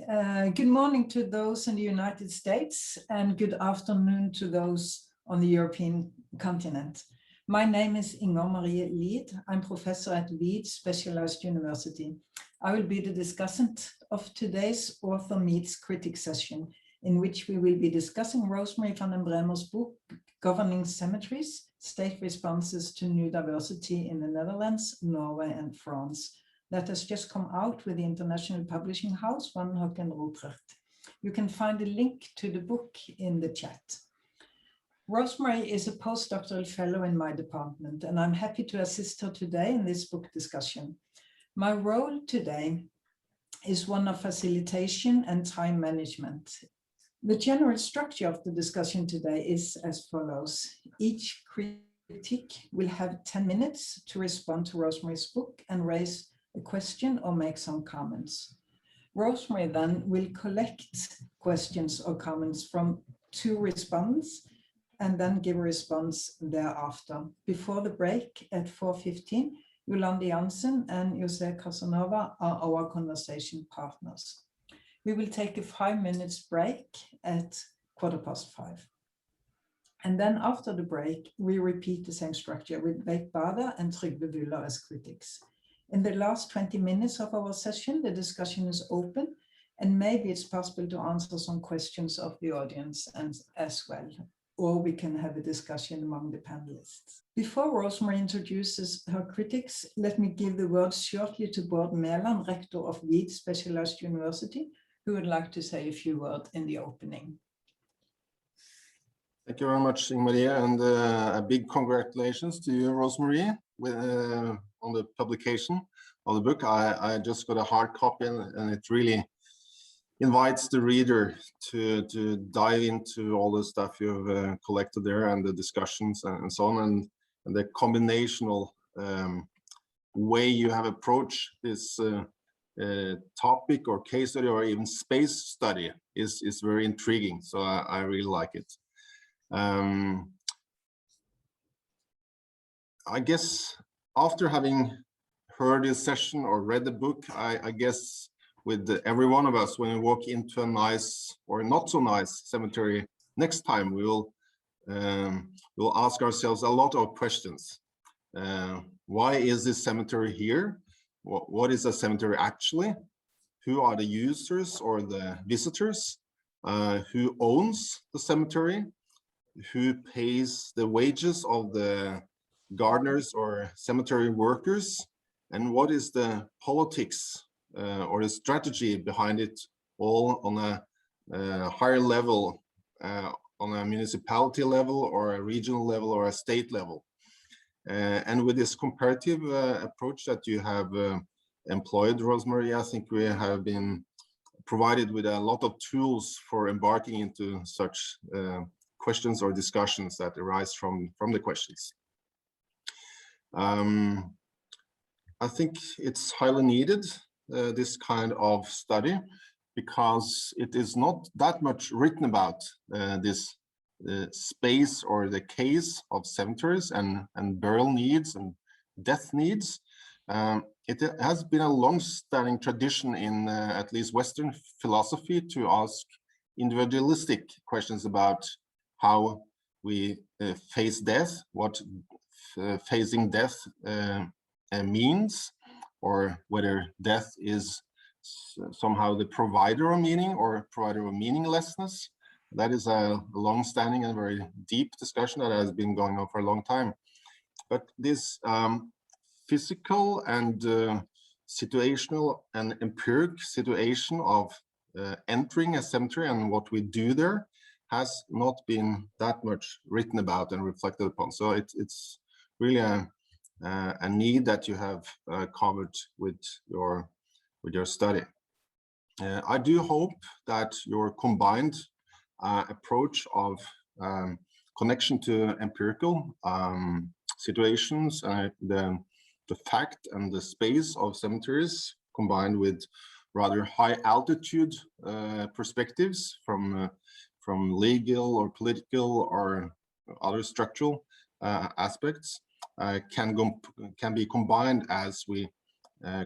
Good morning to those in the United States and good afternoon to those on the European continent. My name is Inger Marie Lid. I'm professor at Veit Specialized University. I will be the discussant of today's Author Meets Critic session, in which we will be discussing Rosemarie van den Breemer's book, Governing Cemeteries, State Responses to New Diversity in the Netherlands, Norway and France, that has just come out with the international publishing house, Van Hoek and Ruprecht. You can find a link to the book in the chat. Rosemarie is a postdoctoral fellow in my department, and I'm happy to assist her today in this book discussion. My role today is one of facilitation and time management. The general structure of the discussion today is as follows. Each critic will have 10 minutes to respond to Rosemarie's book and raise a question or make some comments. Rosemarie then will collect questions or comments from 2 respondents and then give a response thereafter. Before the break at 4:15, Yolande Jansen and José Casanova are our conversation partners. We will take a 5 minutes break at 5:15. And then after the break, we repeat the same structure with Veit and Trygve Wyller as critics. In the last 20 minutes of our session, the discussion is open, and maybe it's possible to answer some questions of the audience as well, or we can have a discussion among the panelists. Before Rosemarie introduces her critics, let me give the word shortly to Bård, Maeland, rector of Veit Specialized University, who would like to say a few words in the opening. Thank you very much, Inger-Marie, and a big congratulations to you, Rosemarie, on the publication of the book. I just got a hard copy, and it really invites the reader to dive into all the stuff you've collected there and the discussions and so on, and the combinational way you have approached this topic or case study or even space study is very intriguing. So I really like it. I guess after having heard this session or read the book, I guess with every one of us, when we walk into a nice or not so nice cemetery next time, we'll ask ourselves a lot of questions. Why is this cemetery here? What is a cemetery actually? Who are the users or the visitors? Who owns the cemetery? Who pays the wages of the gardeners or cemetery workers? And what is the politics or the strategy behind it all on a higher level, on a municipality level or a regional level or a state level? And with this comparative approach that you have employed, Rosemarie, I think we have been provided with a lot of tools for embarking into such questions or discussions that arise from the questions. I think it's highly needed, this kind of study, because it is not that much written about this space or the case of cemeteries and burial needs and death needs. It has been a long-standing tradition in at least Western philosophy to ask individualistic questions about how we face death, what facing death means, or whether death is somehow the provider of meaning or provider of meaninglessness. That is a long-standing and very deep discussion that has been going on for a long time. But this physical and situational and empiric situation of entering a cemetery and what we do there has not been that much written about and reflected upon. So it's really a need that you have covered with your study. I do hope that your combined approach of connection to empirical situations, the fact and the space of cemeteries, combined with rather high altitude perspectives from legal or political or other structural aspects, can be combined as we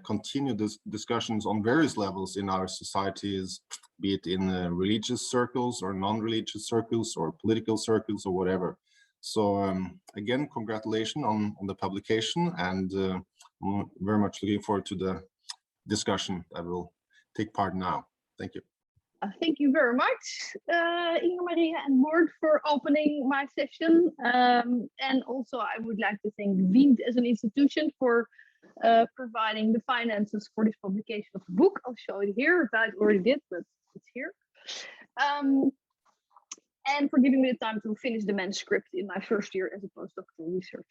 continue this discussions on various levels in our societies, be it in religious circles or non-religious circles or political circles or whatever. So again, congratulations on the publication, and I'm very much looking forward to the discussion that will take part now. Thank you. Thank you very much, Inge-Marie and Bård, for opening my session. And also I would like to thank Veit as an institution for providing the finances for this publication of the book. I'll show it here. Veit already did, but it's here. And for giving me the time to finish the manuscript in my first year as a postdoctoral researcher.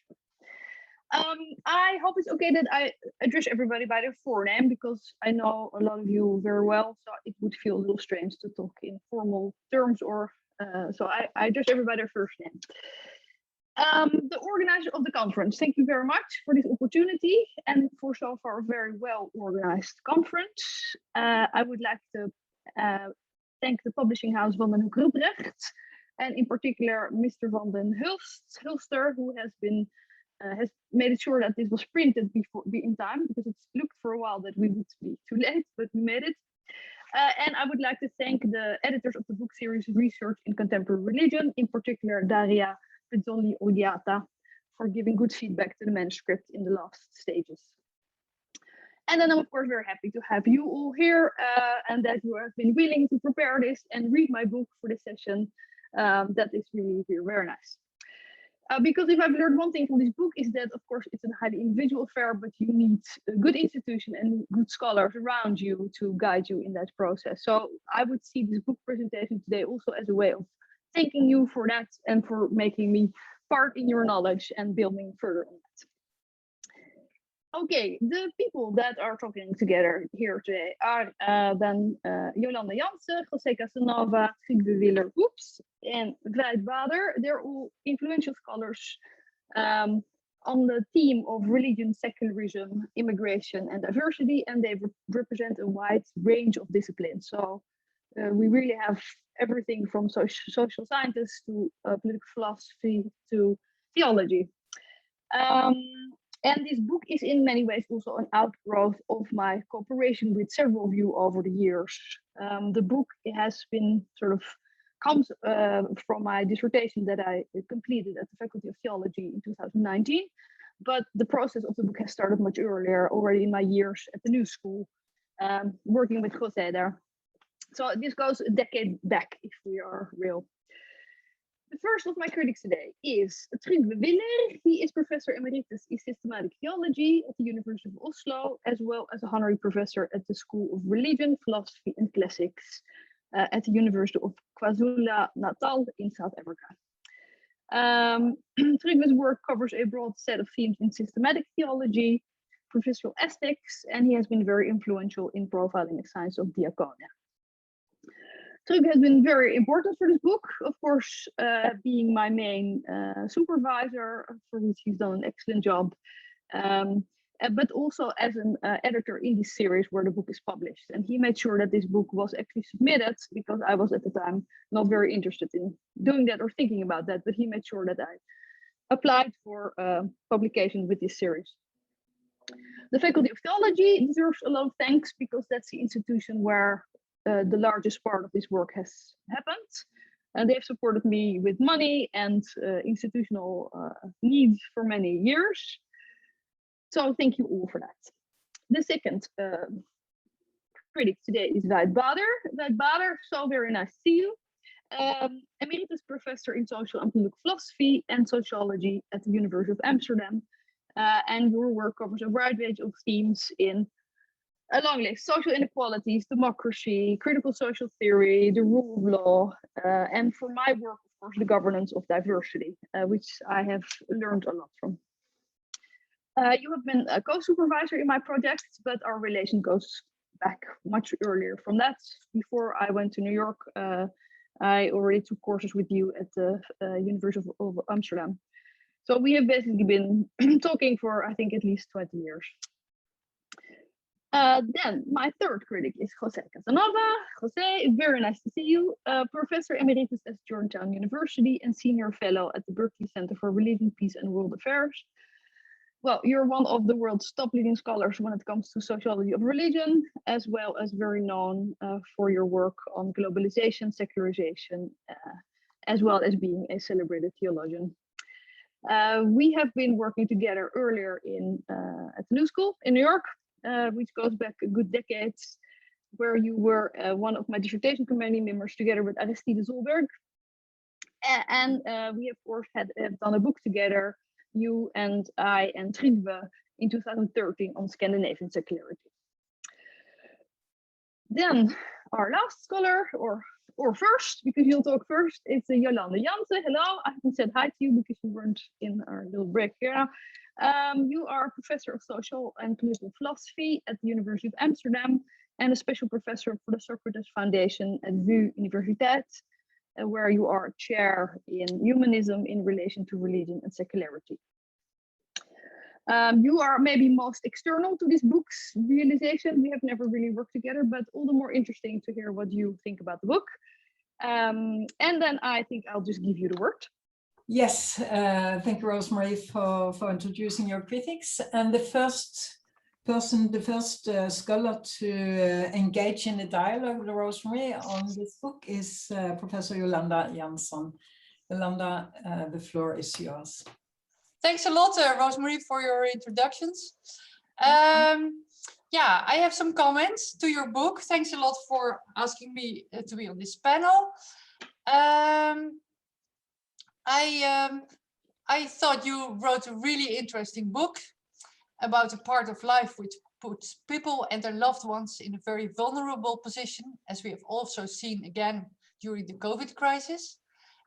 I hope it's okay that I address everybody by their forename, because I know a lot of you very well, so it would feel a little strange to talk in formal terms, or so I address everybody by their first name. The organizer of the conference, thank you very much for this opportunity and for so far a very well organized conference. I would like to thank the publishing house Van den Hoek Ruprecht, and in particular Mr. Van den Hulster, who has made sure that this was printed in time, because it looked for a while that we would be too late, but we made it. And I would like to thank the editors of the book series Research in Contemporary Religion, in particular Daria Pezzoli-Odiata, for giving good feedback to the manuscript in the last stages. And then I'm of course very happy to have you all here, and that you have been willing to prepare this and read my book for this session. That is really very nice. Because if I've learned one thing from this book is that, of course, it's a highly individual affair, but you need a good institution and good scholars around you to guide you in that process. So I would see this book presentation today also as a way of thanking you for that and for making me part in your knowledge and building further on that. Okay, the people that are talking together here today are then Yolande, José, Casanova, Trygve, Wyller, and Veit. They're all influential scholars on the theme of religion, secularism, immigration, and diversity, and they represent a wide range of disciplines. So we really have everything from social scientists to political philosophy to theology. And this book is in many ways also an outgrowth of my cooperation with several of you over the years. The book has been comes from my dissertation that I completed at the Faculty of Theology in 2019, but the process of the book has started much earlier, already in my years at the New School, working with José there. So this goes a decade back, if we are real. The first of my critics today is Trygve Wyller. He is Professor Emeritus in Systematic Theology at the University of Oslo, as well as a honorary professor at the School of Religion, Philosophy and Classics at the University of Kwazulu-Natal in South Africa. Trygve's work covers a broad set of themes in systematic theology, professional ethics, and he has been very influential in profiling the science of diaconia. Trygve has been very important for this book, of course, being my main supervisor, for which he's done an excellent job, but also as an editor in this series where the book is published. And he made sure that this book was actually submitted, because I was at the time not very interested in doing that or thinking about that, but he made sure that I applied for publication with this series. The Faculty of Theology deserves a lot of thanks, because that's the institution where the largest part of this work has happened, and they've supported me with money and institutional needs for many years. So thank you all for that. The second critic today is Veit. Veit, so very nice to see you. Emeritus Professor in Social and Political Philosophy and Sociology at the University of Amsterdam, and your work covers a wide range of themes in a long list: social inequalities, democracy, critical social theory, the rule of law, and for my work, of course, the governance of diversity, which I have learned a lot from. You have been a co-supervisor in my project, but our relation goes back much earlier from that. Before I went to New York, I already took courses with you at the University of Amsterdam. So we have basically been talking for, I think, at least 20 years. Then my third critic is José Casanova. José, very nice to see you. Professor Emeritus at Georgetown University and Senior Fellow at the Berkley Center for Religion, Peace and World Affairs. well, you're one of the world's top leading scholars when it comes to sociology of religion, as well as very known for your work on globalization, secularization, as well as being a celebrated theologian. We have been working together earlier at the New School in New York, which goes back a good decade, where you were one of my dissertation committee members together with Aristide Zolberg. And we, of course, have done a book together, you and I and Trygve, in 2013 on Scandinavian secularity. Then our last scholar, or first, because you'll talk first, it's Yolande. Jansen, hello. I haven't said hi to you because you weren't in our little break here. You are a professor of social and political philosophy at the University of Amsterdam and a special professor for the Socrates Foundation at VU Universiteit, where you are chair in humanism in relation to religion and secularity. You are maybe most external to this book's realization. We have never really worked together, but all the more interesting to hear what you think about the book. And then I think I'll just give you the word. Yes, thank you, Rosemarie, for introducing your critics. And the first scholar to engage in the dialogue with Rosemarie on this book is Professor Yolande Jansen. Yolande, the floor is yours. Thanks a lot, Rosemarie, for your introductions. Yeah, I have some comments to your book. Thanks a lot for asking me to be on this panel. I thought you wrote a really interesting book about a part of life which puts people and their loved ones in a very vulnerable position, as we have also seen again during the COVID crisis.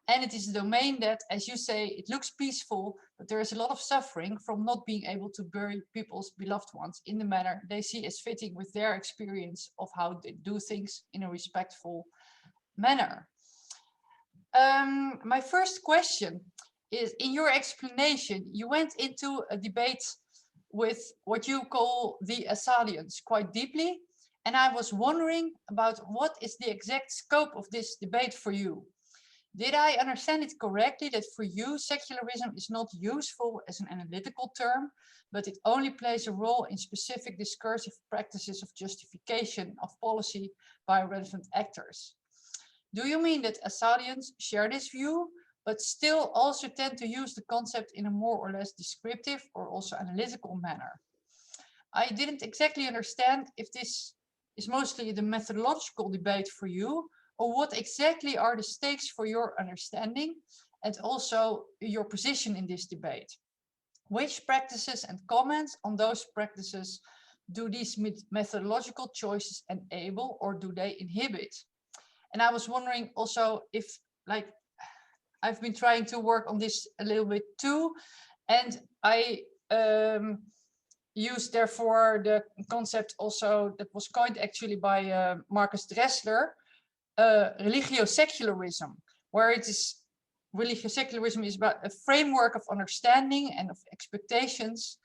And it is a domain that, as you say, it looks peaceful, but there is a lot of suffering from not being able to bury people's beloved ones in the manner they see as fitting with their experience of how they do things in a respectful manner. My first question is, in your explanation, you went into a debate with what you call the Assadians quite deeply. And I was wondering about what is the exact scope of this debate for you? Did I understand it correctly that for you, secularism is not useful as an analytical term, but it only plays a role in specific discursive practices of justification of policy by relevant actors? Do you mean that Assadians share this view, but still also tend to use the concept in a more or less descriptive or also analytical manner? I didn't exactly understand if this is mostly the methodological debate for you, or what exactly are the stakes for your understanding and also your position in this debate. Which practices and comments on those practices do these methodological choices enable, or do they inhibit? And I was wondering also if, like, I've been trying to work on this a little bit too, and I used therefore the concept also that was coined actually by Marcus Dressler, religio-secularism, where it is religio-secularism is about a framework of understanding and of expectations,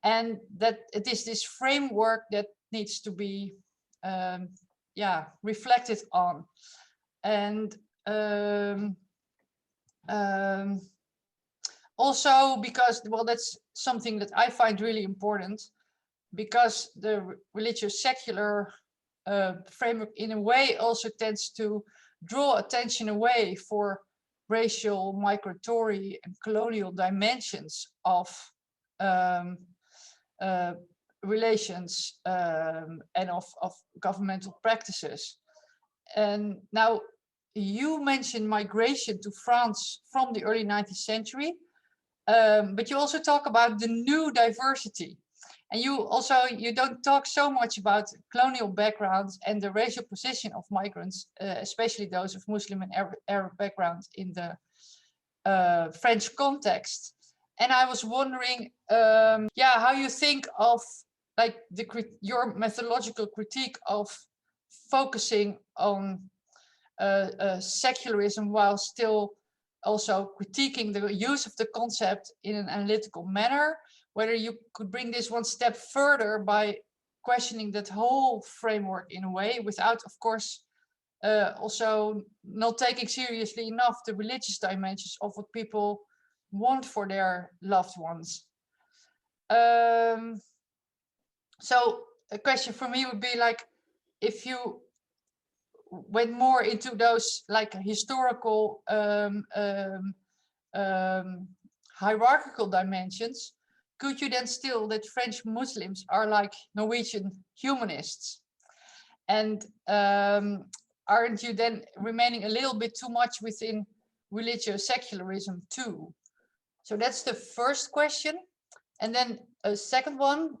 and that it is this framework that needs to be reflected on. And also because, well, that's something that I find really important, because the religious secular framework in a way also tends to draw attention away for racial, migratory and colonial dimensions of relations and of governmental practices. And now you mentioned migration to France from the early 19th century, but you also talk about the new diversity. And you don't talk so much about colonial backgrounds and the racial position of migrants, especially those of Muslim and Arab backgrounds in the French context. And I was wondering, how you think of like your methodological critique of focusing on secularism while still also critiquing the use of the concept in an analytical manner, whether you could bring this one step further by questioning that whole framework in a way without, of course, also not taking seriously enough the religious dimensions of what people want for their loved ones. So a question for me would be like, if you went more into those like historical hierarchical dimensions, could you then still that French Muslims are like Norwegian humanists? And aren't you then remaining a little bit too much within religious secularism too? So that's the first question. And then a second one,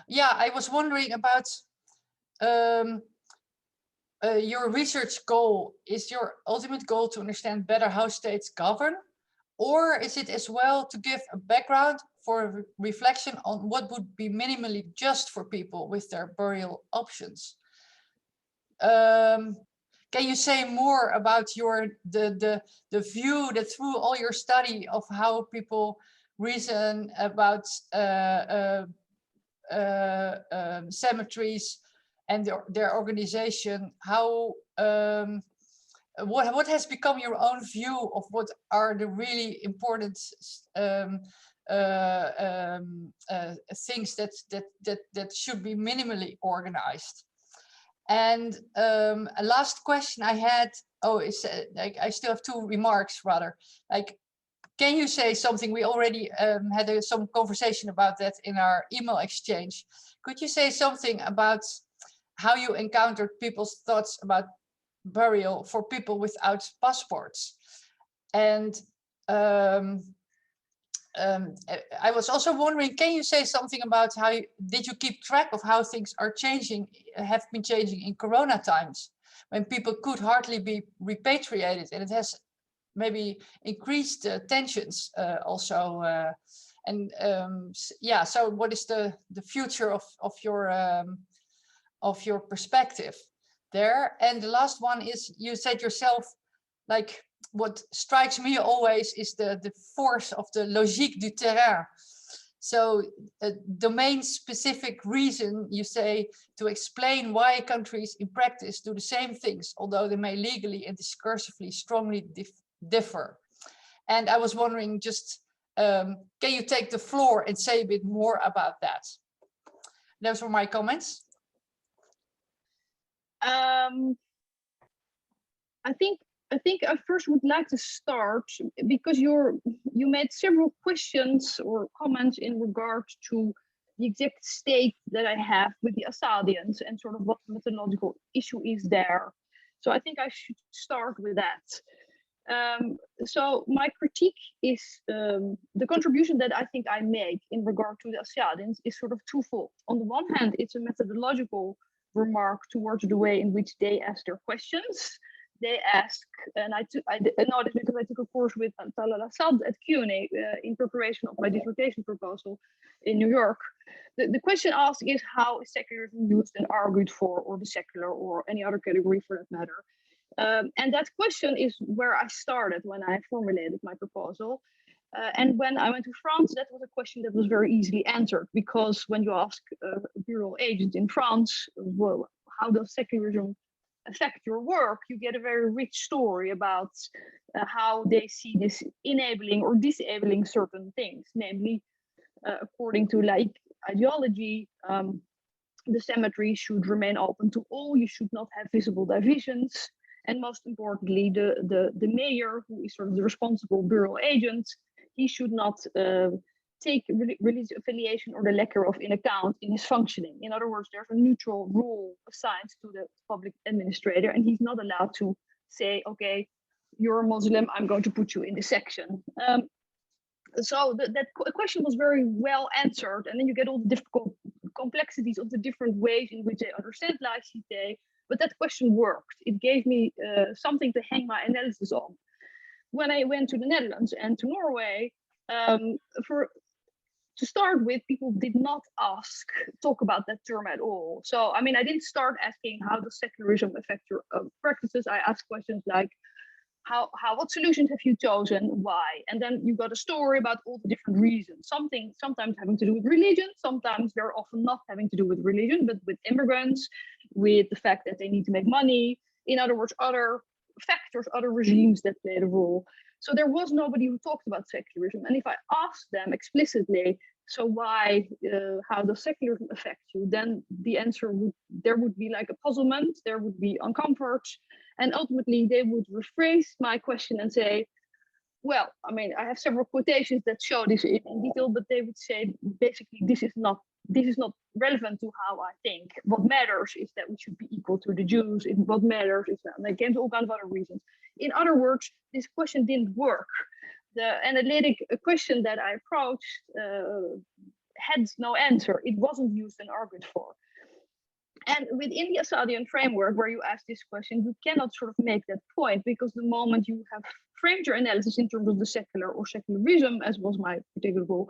yeah, I was wondering about your research goal. Is your ultimate goal to understand better how states govern? Or is it as well to give a background for reflection on what would be minimally just for people with their burial options? Can you say more about the view that through all your study of how people reason about cemeteries and their organization, how what has become your own view of what are the really important things that should be minimally organized? And a last question I had, is like I still have two remarks rather. Like, can you say something? We already had some conversation about that in our email exchange. Could you say something about how you encountered people's thoughts about burial for people without passports? And I was also wondering, can you say something about how did you keep track of how things are changing, have been changing in Corona times, when people could hardly be repatriated, and it has maybe increased tensions also. Yeah, so what is the future of your perspective there? And the last one is, you said yourself, like, what strikes me always is the force of the logique du terrain. So a domain-specific reason, you say, to explain why countries in practice do the same things, although they may legally and discursively strongly differ. And I was wondering, just can you take the floor and say a bit more about that? Those were my comments. I think I first would like to start, because you made several questions or comments in regard to the exact state that I have with the Assadians and sort of what the methodological issue is there. So I think I should start with that. So my critique is the contribution that I think I make in regard to the Assadians is sort of twofold. On the one hand, it's a methodological remark towards the way in which they ask their questions. They ask, and I know this because I took a course with Talal Assad at CUNY in preparation of my dissertation proposal in New York. The question asked is, how is secularism used and argued for, or the secular, or any other category for that matter? And that question is where I started when I formulated my proposal. And when I went to France, that was a question that was very easily answered, because when you ask a bureau agent in France, well, how does secularism affect your work, you get a very rich story about how they see this enabling or disabling certain things, namely, according to like ideology, the cemetery should remain open to all, you should not have visible divisions, and most importantly, the mayor, who is sort of the responsible bureau agent, he should not take religious affiliation or the lack of in account in his functioning. In other words, there's a neutral role assigned to the public administrator, and he's not allowed to say, okay, you're a Muslim, I'm going to put you in this section. So that question was very well answered, and then you get all the difficult complexities of the different ways in which they understand laïcité, but that question worked. It gave me something to hang my analysis on. When I went to the Netherlands and to Norway, to start with, people did not talk about that term at all. So, I mean, I didn't start asking how does secularism affect your practices. I asked questions like, what solutions have you chosen? Why? And then you got a story about all the different reasons. Sometimes having to do with religion, sometimes very often not having to do with religion, but with immigrants, with the fact that they need to make money. In other words, other factors, other regimes that played a role. So there was nobody who talked about secularism. And if I asked them explicitly, so why, how does secularism affect you? Then the answer there would be like a puzzlement, there would be uncomfort, and ultimately they would rephrase my question and say, well, I mean, I have several quotations that show this in detail, but they would say basically this is not relevant to how I think. What matters is that we should be equal to the Jews. What matters is that, and they came to all kinds of other reasons. In other words, this question didn't work. The analytic question that I approached had no answer. It wasn't used and argued for. And within the Assadian framework, where you ask this question, you cannot sort of make that point, because the moment you have framed your analysis in terms of the secular or secularism, as was my particular goal,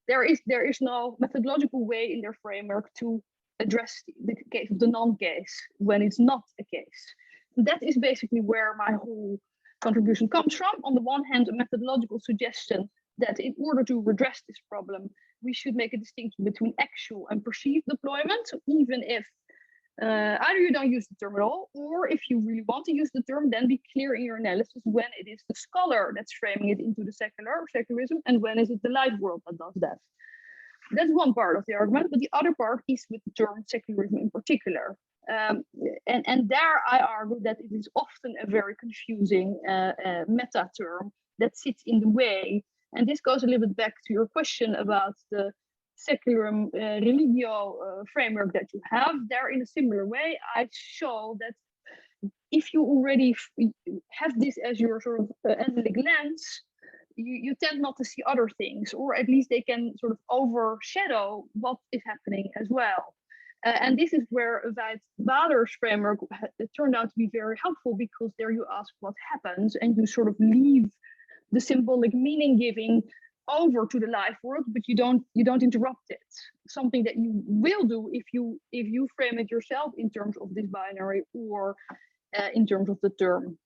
there is no methodological way in their framework to address the case of the non-case when it's not a case. That is basically where my whole contribution comes from. On the one hand, a methodological suggestion that in order to redress this problem, we should make a distinction between actual and perceived deployment. So even if either you don't use the term at all, or if you really want to use the term, then be clear in your analysis when it is the scholar that's framing it into the secular or secularism, and when is it the light world that does that. That's one part of the argument, but the other part is with the term secularism in particular. And there I argue that it is often a very confusing meta term that sits in the way. And this goes a little bit back to your question about the secular religio framework that you have. There, in a similar way, I show that if you already have this as your sort of analytic lens, you tend not to see other things, or at least they can sort of overshadow what is happening as well. And this is where Veit Bader's framework turned out to be very helpful, because there you ask what happens and you sort of leave the symbolic meaning giving over to the life world, but you don't interrupt it. Something that you will do if you frame it yourself in terms of this binary or in terms of the term.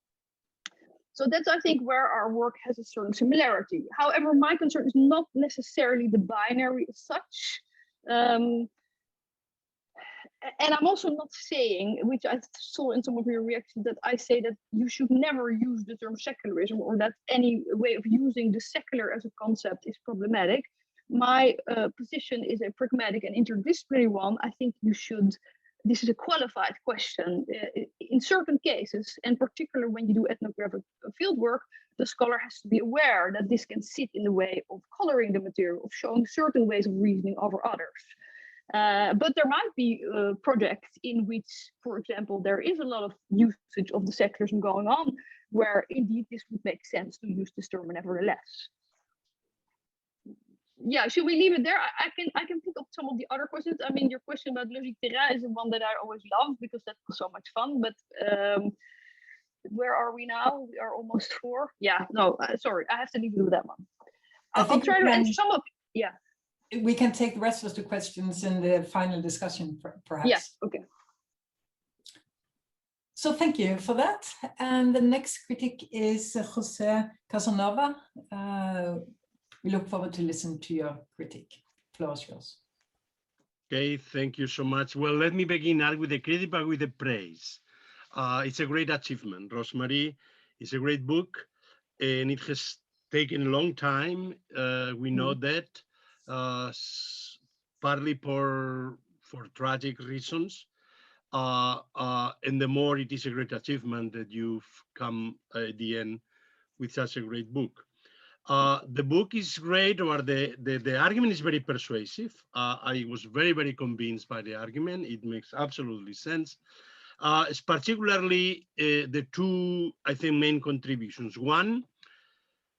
So that's, I think, where our work has a certain similarity. However, my concern is not necessarily the binary as such. And I'm also not saying, which I saw in some of your reactions, that I say that you should never use the term secularism, or that any way of using the secular as a concept is problematic. My position is a pragmatic and interdisciplinary one. I think you should, this is a qualified question. In certain cases, and particularly when you do ethnographic fieldwork, the scholar has to be aware that this can sit in the way of coloring the material, of showing certain ways of reasoning over others. But there might be projects in which, for example, there is a lot of usage of the secularism going on, where indeed this would make sense to use this term nevertheless. Yeah, should we leave it there? I can pick up some of the other questions. I mean, your question about logique terrain is the one that I always love, because that was so much fun. But where are we now? We are almost 4. Yeah, no, sorry, I have to leave it with that one. I'll try to answer some of, yeah. We can take the rest of the questions in the final discussion, perhaps. Yes, okay. So thank you for that. And the next critic is José Casanova. We look forward to listen to your critique. Floor is yours. Okay, thank you so much. Well, let me begin not with the critic, but with the praise. It's a great achievement. Rosemarie is a great book, and it has taken a long time. We know that. Partly for tragic reasons, and the more it is a great achievement that you've come at the end with such a great book. The book is great, or the argument is very persuasive. I was very, very convinced by the argument. It makes absolutely sense. It's particularly the 2, I think, main contributions. One,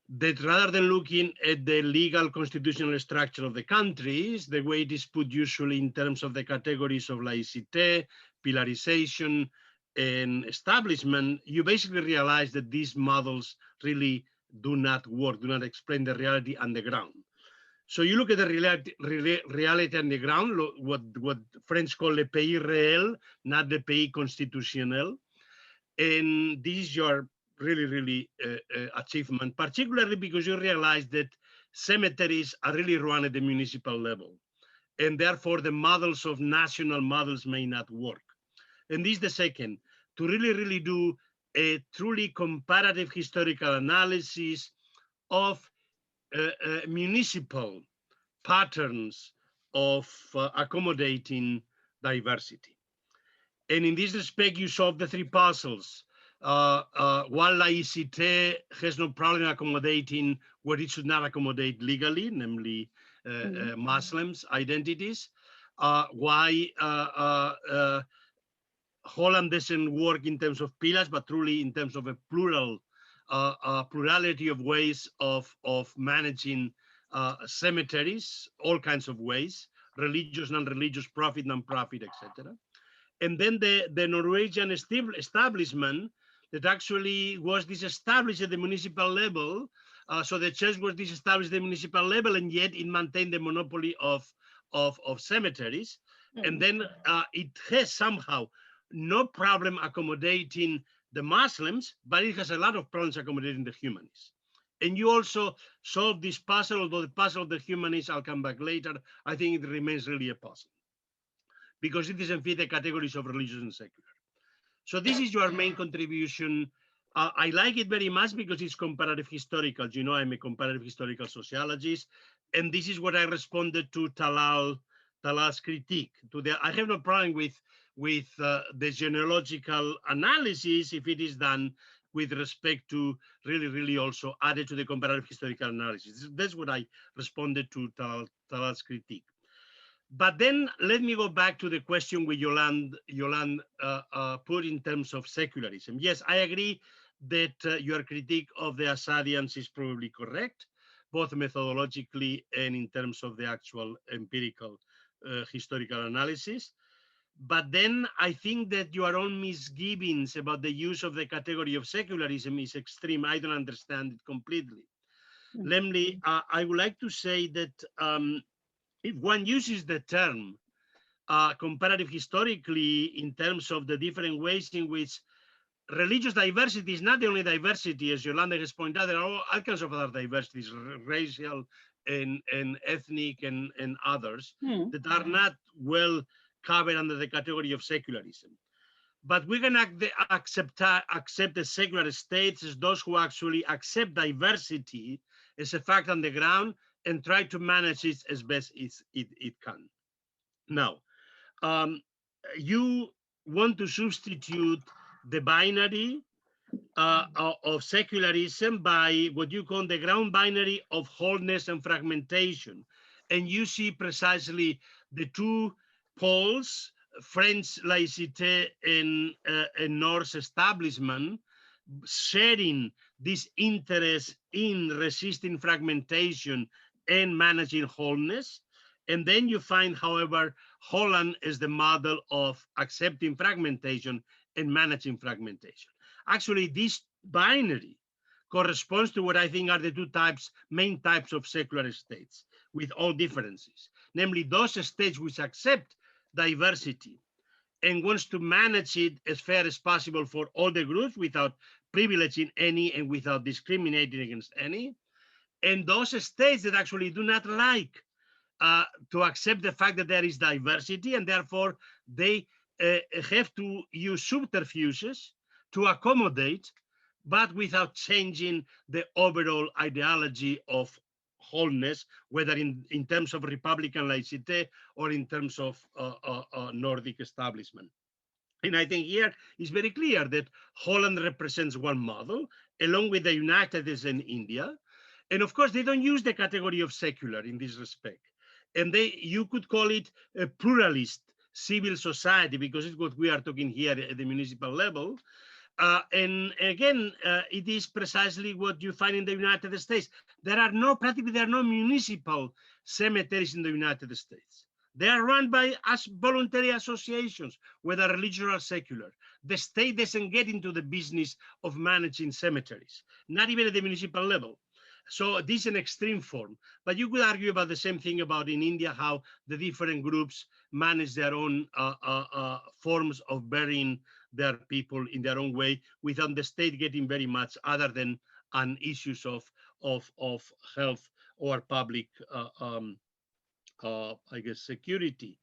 that rather than looking at the legal constitutional structure of the countries, the way it is put usually in terms of the categories of laïcité, pillarization, and establishment, you basically realize that these models really do not work, do not explain the reality on the ground. So you look at the reality on the ground, what French call le pays réel, not the pays constitutionnel, and this is your really achievement, particularly because you realize that cemeteries are really run at the municipal level, and therefore the models of national models may not work. And this is the second, to really do a truly comparative historical analysis of municipal patterns of accommodating diversity. And in this respect, you solve the three puzzles. While laïcité has no problem accommodating what it should not accommodate legally, namely Muslims' identities, why Holland doesn't work in terms of pillars, but truly in terms of a plurality of ways of managing cemeteries, all kinds of ways, religious, non-religious, profit, non-profit, etc. And then the Norwegian establishment that actually was disestablished at the municipal level. So the church was disestablished at the municipal level, and yet it maintained the monopoly of cemeteries. And then it has somehow no problem accommodating the Muslims, but it has a lot of problems accommodating the humanists. And you also solve this puzzle, although the puzzle of the humanists, I'll come back later, I think it remains really a puzzle, because it doesn't fit the categories of religious and secular. So this is your main contribution. I like it very much because it's comparative historical. You know, I'm a comparative historical sociologist, and this is what I responded to Talal's critique. I have no problem with the genealogical analysis if it is done with respect to really also added to the comparative historical analysis. That's what I responded to Talal's critique. But then let me go back to the question with Yolande put in terms of secularism. Yes, I agree that your critique of the Assadians is probably correct, both methodologically and in terms of the actual empirical historical analysis. But then I think that your own misgivings about the use of the category of secularism is extreme. I don't understand it completely. Namely, I would like to say that if one uses the term comparative historically in terms of the different ways in which religious diversity is not the only diversity, as Yolande has pointed out, there are all kinds of other diversities, racial and ethnic and others that are not well covered under the category of secularism. But we can accept the secular states as those who actually accept diversity as a fact on the ground and try to manage it as best as it can. Now, you want to substitute the binary of secularism by what you call the ground binary of wholeness and fragmentation. And you see precisely the two poles, French laïcité and Norse establishment, sharing this interest in resisting fragmentation and managing wholeness. And then you find, however, Holland is the model of accepting fragmentation and managing fragmentation. Actually, this binary corresponds to what I think are the two main types of secular states, with all differences. Namely, those states which accept diversity and wants to manage it as fair as possible for all the groups without privileging any and without discriminating against any. And those states that actually do not like to accept the fact that there is diversity, and therefore they have to use subterfuges to accommodate, but without changing the overall ideology of wholeness, whether in terms of Republican laïcité or in terms of Nordic establishment. And I think here it's very clear that Holland represents one model, along with the United States and India. And of course, they don't use the category of secular in this respect. And you could call it a pluralist civil society, because it's what we are talking here at the municipal level. And again, it is precisely what you find in the United States. Practically there are no municipal cemeteries in the United States. They are run by voluntary associations, whether religious or secular. The state doesn't get into the business of managing cemeteries, not even at the municipal level. So this is an extreme form, but you could argue about the same thing about in India, how the different groups manage their own forms of burying their people in their own way, without the state getting very much other than on issues of health or public, I guess, security.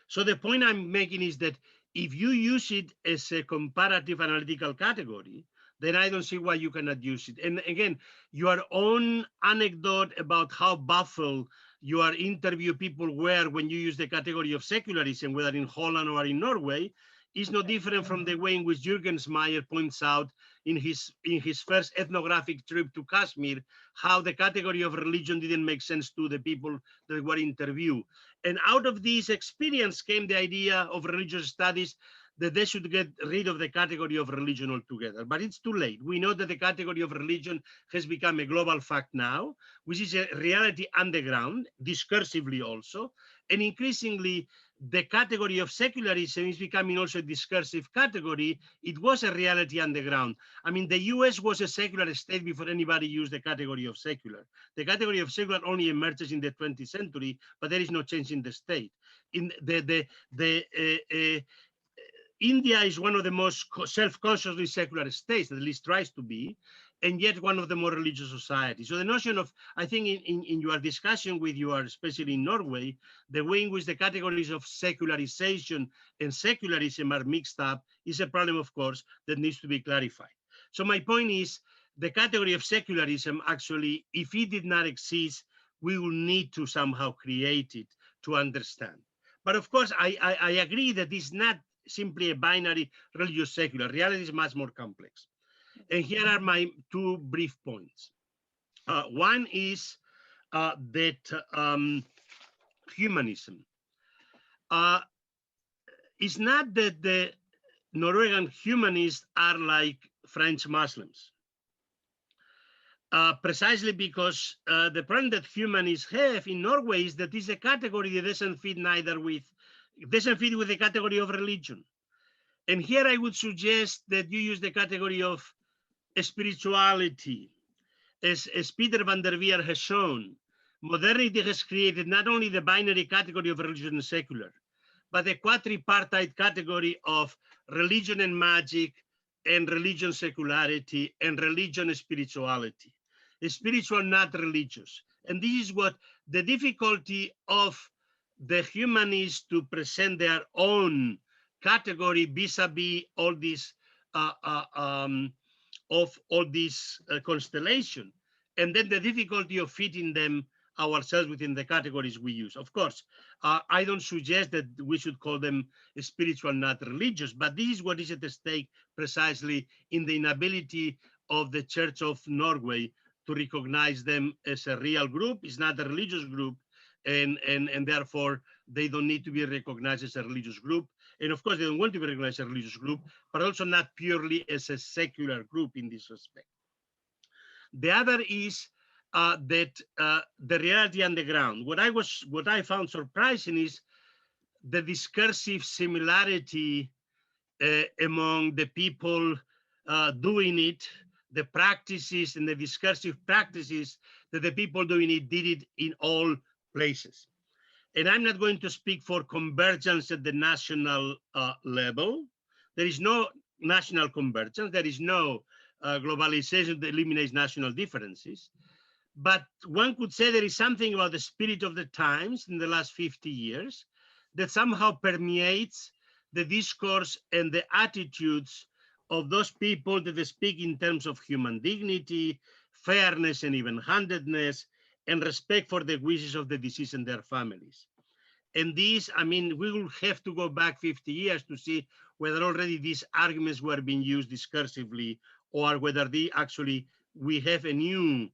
So the point I'm making is that if you use it as a comparative analytical category, then I don't see why you cannot use it. And again, your own anecdote about how baffled your interview people were when you use the category of secularism, whether in Holland or in Norway, is no different from the way in which Jürgensmeyer points out in his first ethnographic trip to Kashmir, how the category of religion didn't make sense to the people that were interviewed. And out of this experience came the idea of religious studies that they should get rid of the category of religion altogether. But it's too late. We know that the category of religion has become a global fact now, which is a reality underground, discursively also, and increasingly the category of secularism is becoming also a discursive category. It was a reality underground. I mean, the US was a secular state before anybody used the category of secular. The category of secular only emerges in the 20th century, but there is no change in the state. In India is one of the most self-consciously secular states, at least tries to be, and yet one of the more religious societies. So the notion of, I think in your discussion with your, especially in Norway, the way in which the categories of secularization and secularism are mixed up is a problem, of course, that needs to be clarified. So my point is, the category of secularism, actually, if it did not exist, we will need to somehow create it to understand. But of course, I agree that it's not simply a binary religious secular. Reality is much more complex. And here are my two brief points. One is that humanism. It's not that the Norwegian humanists are like French Muslims. Precisely because the problem that humanists have in Norway is that it's a category that doesn't fit with the category of religion. And here I would suggest that you use the category of spirituality. As Peter van der Veer has shown, modernity has created not only the binary category of religion and secular, but a quadripartite category of religion and magic, and religion secularity, and religion spirituality. Spiritual, not religious. And this is what the difficulty of the humanists to present their own category vis-a-vis all these constellation, and then the difficulty of fitting them ourselves within the categories we use. Of course, I don't suggest that we should call them spiritual, not religious, but this is what is at stake precisely in the inability of the Church of Norway to recognize them as a real group. It's not a religious group, and therefore they don't need to be recognized as a religious group. And of course, they don't want to be recognized as a religious group, but also not purely as a secular group in this respect. The other is that the reality on the ground. What I found surprising is the discursive similarity among the people doing it, the practices and the discursive practices that the people doing it did it in all places. And I'm not going to speak for convergence at the national level. There is no national convergence. There is no globalization that eliminates national differences. But one could say there is something about the spirit of the times in the last 50 years that somehow permeates the discourse and the attitudes of those people that speak in terms of human dignity, fairness and even-handedness, and respect for the wishes of the deceased and their families. And these, I mean, we will have to go back 50 years to see whether already these arguments were being used discursively, or whether we have a new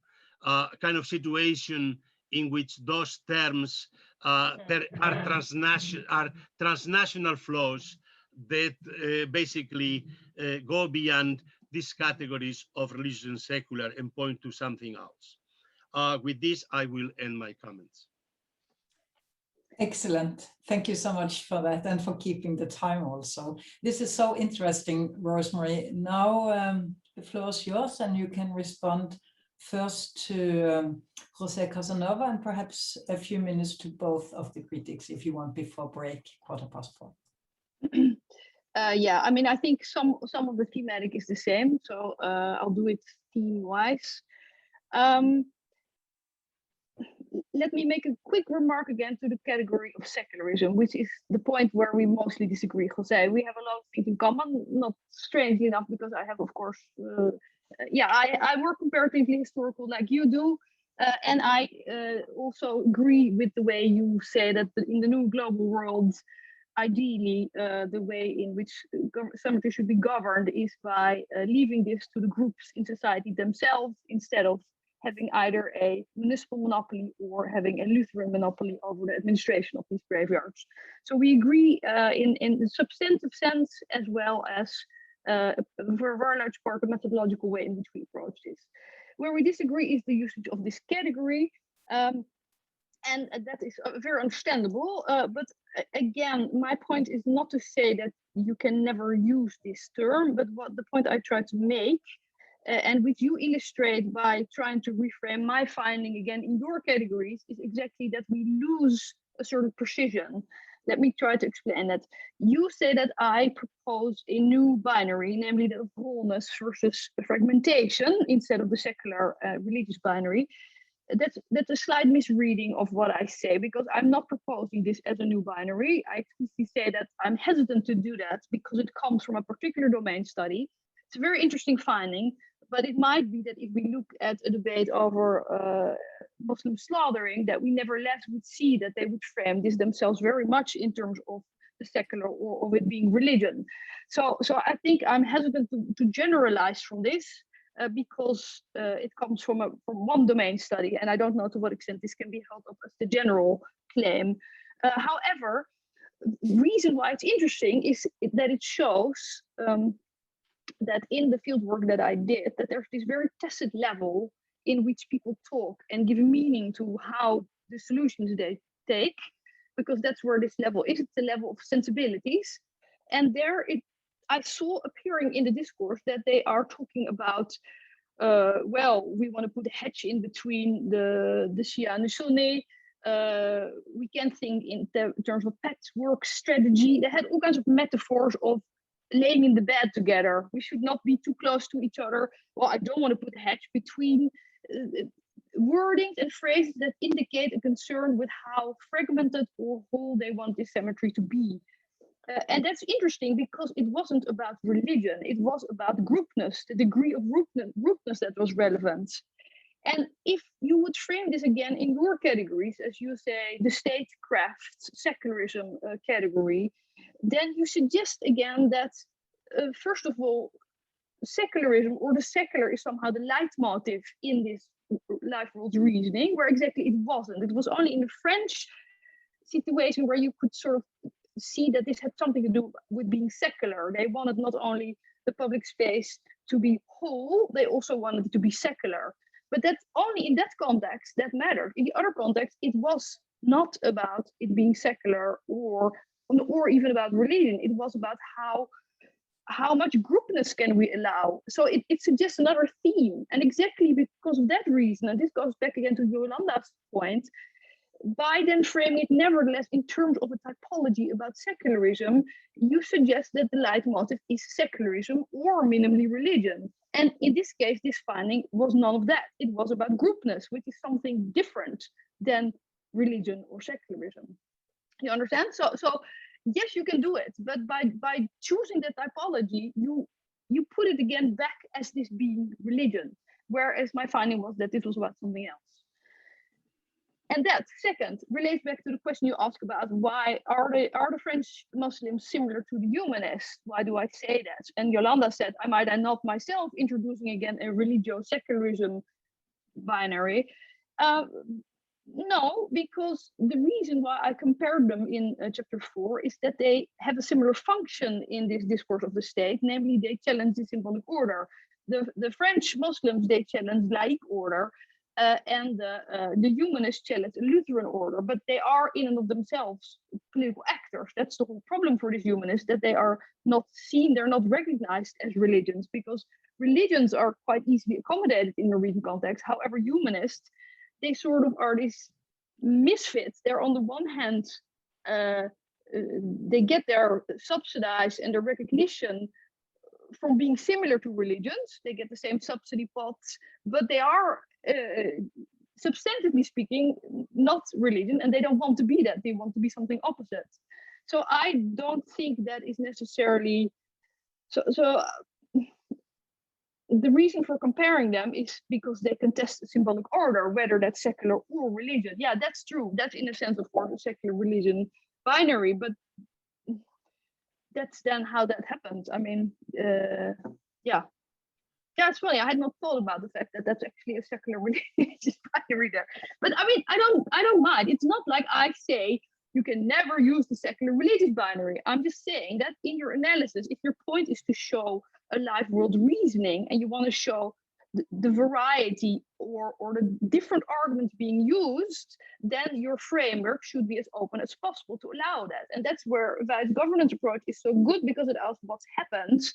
kind of situation in which those terms are transnational flows that basically go beyond these categories of religious and secular and point to something else. With this, I will end my comments. Excellent. Thank you so much for that, and for keeping the time also. This is so interesting, Rosemarie. Now the floor is yours, and you can respond first to José Casanova, and perhaps a few minutes to both of the critics if you want before break, 4:15. Yeah, I mean, I think some of the thematic is the same, so I'll do it theme-wise. let me make a quick remark again to the category of secularism, which is the point where we mostly disagree, José. We have a lot of things in common, not strangely enough, because I have, of course, I work comparatively historical like you do. And I also agree with the way you say that in the new global world, ideally, the way in which cemeteries should be governed is by leaving this to the groups in society themselves, instead of having either a municipal monopoly or having a Lutheran monopoly over the administration of these graveyards. So we agree in the substantive sense, as well as for a very large part, the methodological way in which we approach this. Where we disagree is the usage of this category. And that is very understandable. But again, my point is not to say that you can never use this term, but what the point I try to make, and which you illustrate by trying to reframe my finding again in your categories, is exactly that we lose a certain precision. Let me try to explain that. You say that I propose a new binary, namely the wholeness versus fragmentation, instead of the secular religious binary. That's a slight misreading of what I say, because I'm not proposing this as a new binary. I explicitly say that I'm hesitant to do that because it comes from a particular domain study. It's a very interesting finding, but it might be that if we look at a debate over Muslim slaughtering, that we nevertheless would see that they would frame this themselves very much in terms of the secular or of it being religion. So I think I'm hesitant to generalize from this. Because it comes from one domain study, and I don't know to what extent this can be held up as the general claim. However, the reason why it's interesting is that it shows that in the fieldwork that I did, that there's this very tacit level in which people talk and give meaning to how the solutions they take, because that's where this level is. It's the level of sensibilities, and there I saw appearing in the discourse that they are talking about, well, we want to put a hedge in between the Shia and the Sunni. We can think in terms of patchwork strategy. They had all kinds of metaphors of laying in the bed together. We should not be too close to each other. Well, I don't want to put a hedge between wordings and phrases that indicate a concern with how fragmented or whole they want this cemetery to be. And that's interesting because it wasn't about religion, it was about groupness, the degree of groupness that was relevant. And if you would frame this again in your categories, as you say, the statecraft, secularism category, then you suggest again that, first of all, secularism or the secular is somehow the leitmotif in this life world reasoning, where exactly it wasn't. It was only in the French situation where you could sort of see that this had something to do with being secular. They wanted not only the public space to be whole, they also wanted it to be secular. But that's only in that context that mattered. In the other context, it was not about it being secular or even about religion. It was about how much groupness can we allow. So it suggests another theme. And exactly because of that reason, and this goes back again to Yolanda's point, by then framing it nevertheless in terms of a typology about secularism, you suggest that the leitmotif is secularism or minimally religion. And in this case, this finding was none of that. It was about groupness, which is something different than religion or secularism. You understand? So yes, you can do it, but by choosing the typology, you put it again back as this being religion, whereas my finding was that this was about something else. And that, second, relates back to the question you asked about why are the French Muslims similar to the humanists? Why do I say that? And Yolanda said, I might not myself introducing again a religio-secularism binary. No, because the reason why I compared them in chapter 4 is that they have a similar function in this discourse of the state, namely they challenge the symbolic order. The French Muslims, they challenge laïc order, and the humanists challenge the Lutheran order, but they are in and of themselves political actors. That's the whole problem for these humanists, that they are not seen, they're not recognized as religions, because religions are quite easily accommodated in Norwegian context. However, humanists, they sort of are these misfits. They're on the one hand, they get their subsidized and their recognition from being similar to religions. They get the same subsidy pots, but they are substantively speaking, not religion, and they don't want to be that. They want to be something opposite. So I don't think that is necessarily so. The reason for comparing them is because they contest the symbolic order, whether that's secular or religion. Yeah, that's true. That's in a sense, of course, a secular religion binary, but that's then how that happens. I mean, yeah. Yeah, it's funny. I had not thought about the fact that that's actually a secular religious binary there. But I mean, I don't mind. It's not like I say you can never use the secular religious binary. I'm just saying that in your analysis, if your point is to show a live world reasoning and you want to show the variety or the different arguments being used, then your framework should be as open as possible to allow that. And that's where Veit's governance approach is so good, because it asks what happens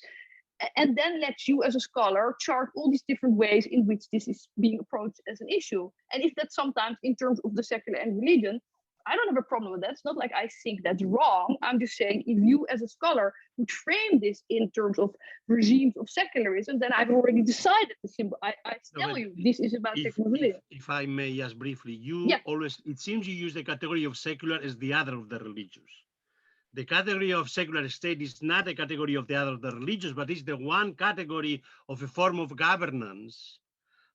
and then lets you as a scholar chart all these different ways in which this is being approached as an issue. And if that's sometimes in terms of the secular and religion, I don't have a problem with that. It's not like I think that's wrong. I'm just saying, if you as a scholar would frame this in terms of regimes of secularism, then I've already decided the symbol. I tell you, this is about secular religion. If I may just briefly, you always, it seems you use the category of secular as the other of the religious. The category of secular state is not a category of the other of the religious, but is the one category of a form of governance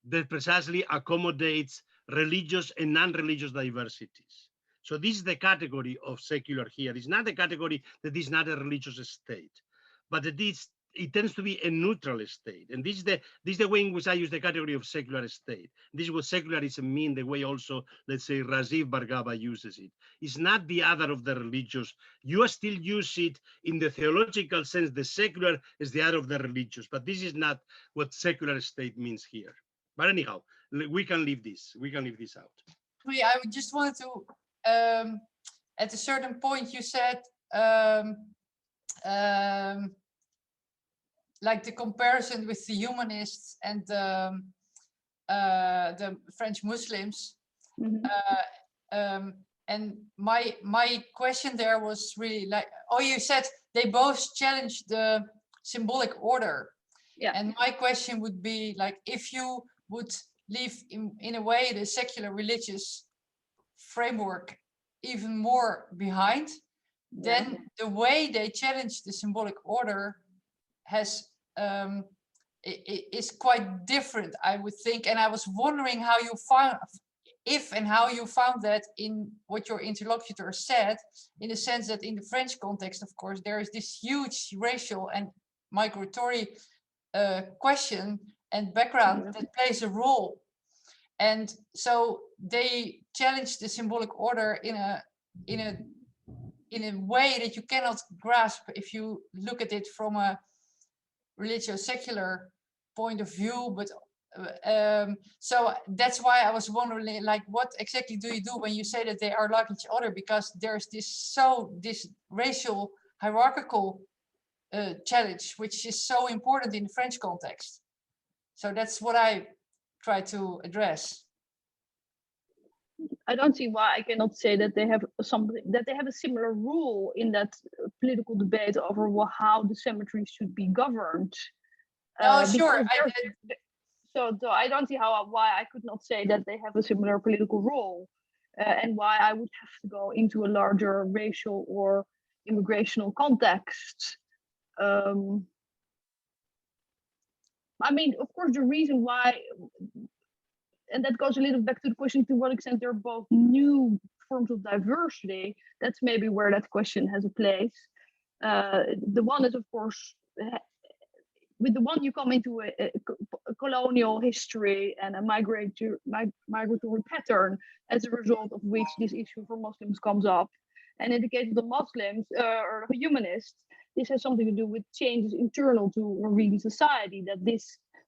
that precisely accommodates religious and non-religious diversities. So this is the category of secular here. It's not a category that is not a religious state, but it tends to be a neutral state. And this is the way in which I use the category of secular state. This is what secularism means, the way also, let's say, Rajiv Bhargava uses it. It's not the other of the religious. You still use it in the theological sense. The secular is the other of the religious, but this is not what secular state means here. But anyhow, we can leave this. We can leave this out. I just wanted to, at a certain point, you said, like the comparison with the humanists and the French Muslims. And my question there was really like, oh, you said they both challenge the symbolic order. Yeah. And my question would be like, if you would leave in a way the secular religious framework even more behind, then the way they challenge the symbolic order has is quite different, I would think. And I was wondering how you found, how you found that in what your interlocutor said, in the sense that in the French context, of course, there is this huge racial and migratory question and background that plays a role. And so they challenge the symbolic order in a way that you cannot grasp if you look at it from a religious secular point of view. But so that's why I was wondering, like, what exactly do you do when you say that they are like each other? Because there's this racial hierarchical challenge, which is so important in the French context. So that's what I try to address. I don't see why I cannot say that they have a similar rule in that political debate over how the cemeteries should be governed. Oh, sure. So I don't see why I could not say that they have a similar political role, and why I would have to go into a larger racial or immigrational context. I mean, of course, the reason why, and that goes a little back to the question to what extent they're both new forms of diversity. That's maybe where that question has a place. The one is, of course, with the one you come into a colonial history and a migratory pattern, as a result of which this issue for Muslims comes up. And in the case of the Muslims or the humanists, this has something to do with changes internal to Norwegian society, that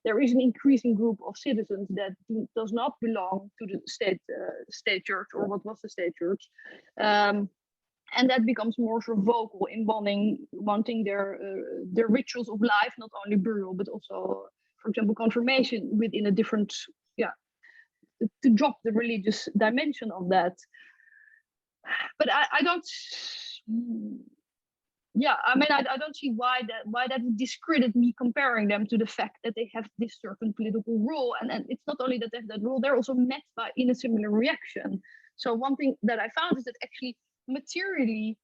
there is an increasing group of citizens that does not belong to the state church, or what was the state church. And that becomes more sort of vocal in wanting their rituals of life, not only burial, but also, for example, confirmation within a different, to drop the religious dimension of that. But I don't, Yeah, I mean, I don't see why that would discredit me comparing them to the fact that they have this certain political role, and it's not only that they have that role, they're also met in a similar reaction. So one thing that I found is that actually materially,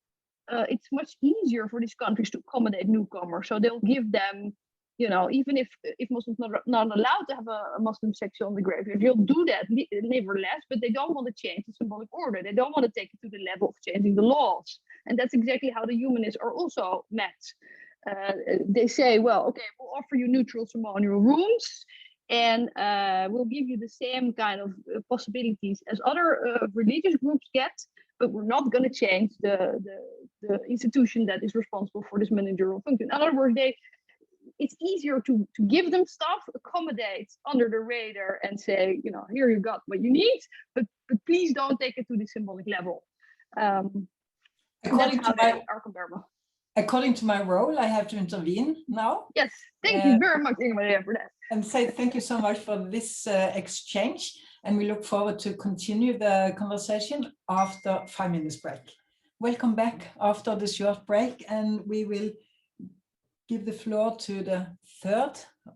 it's much easier for these countries to accommodate newcomers. So they'll give them, you know, even if Muslims not allowed to have a Muslim section on the graveyard, you'll do that nevertheless, but they don't want to change the symbolic order. They don't want to take it to the level of changing the laws. And that's exactly how the humanists are also met. They say, well, okay, we'll offer you neutral ceremonial rooms, and we'll give you the same kind of possibilities as other religious groups get, but we're not going to change the institution that is responsible for this managerial function. In other words, it's easier to give them stuff, accommodate under the radar, and say, you know, here you got what you need, but please don't take it to the symbolic level. According to my role, I have to intervene now. Yes, thank you very much, Ingrid, for that. And say thank you so much for this exchange, and we look forward to continue the conversation after 5 minutes break. Welcome back after the short break, and we will give the floor to the third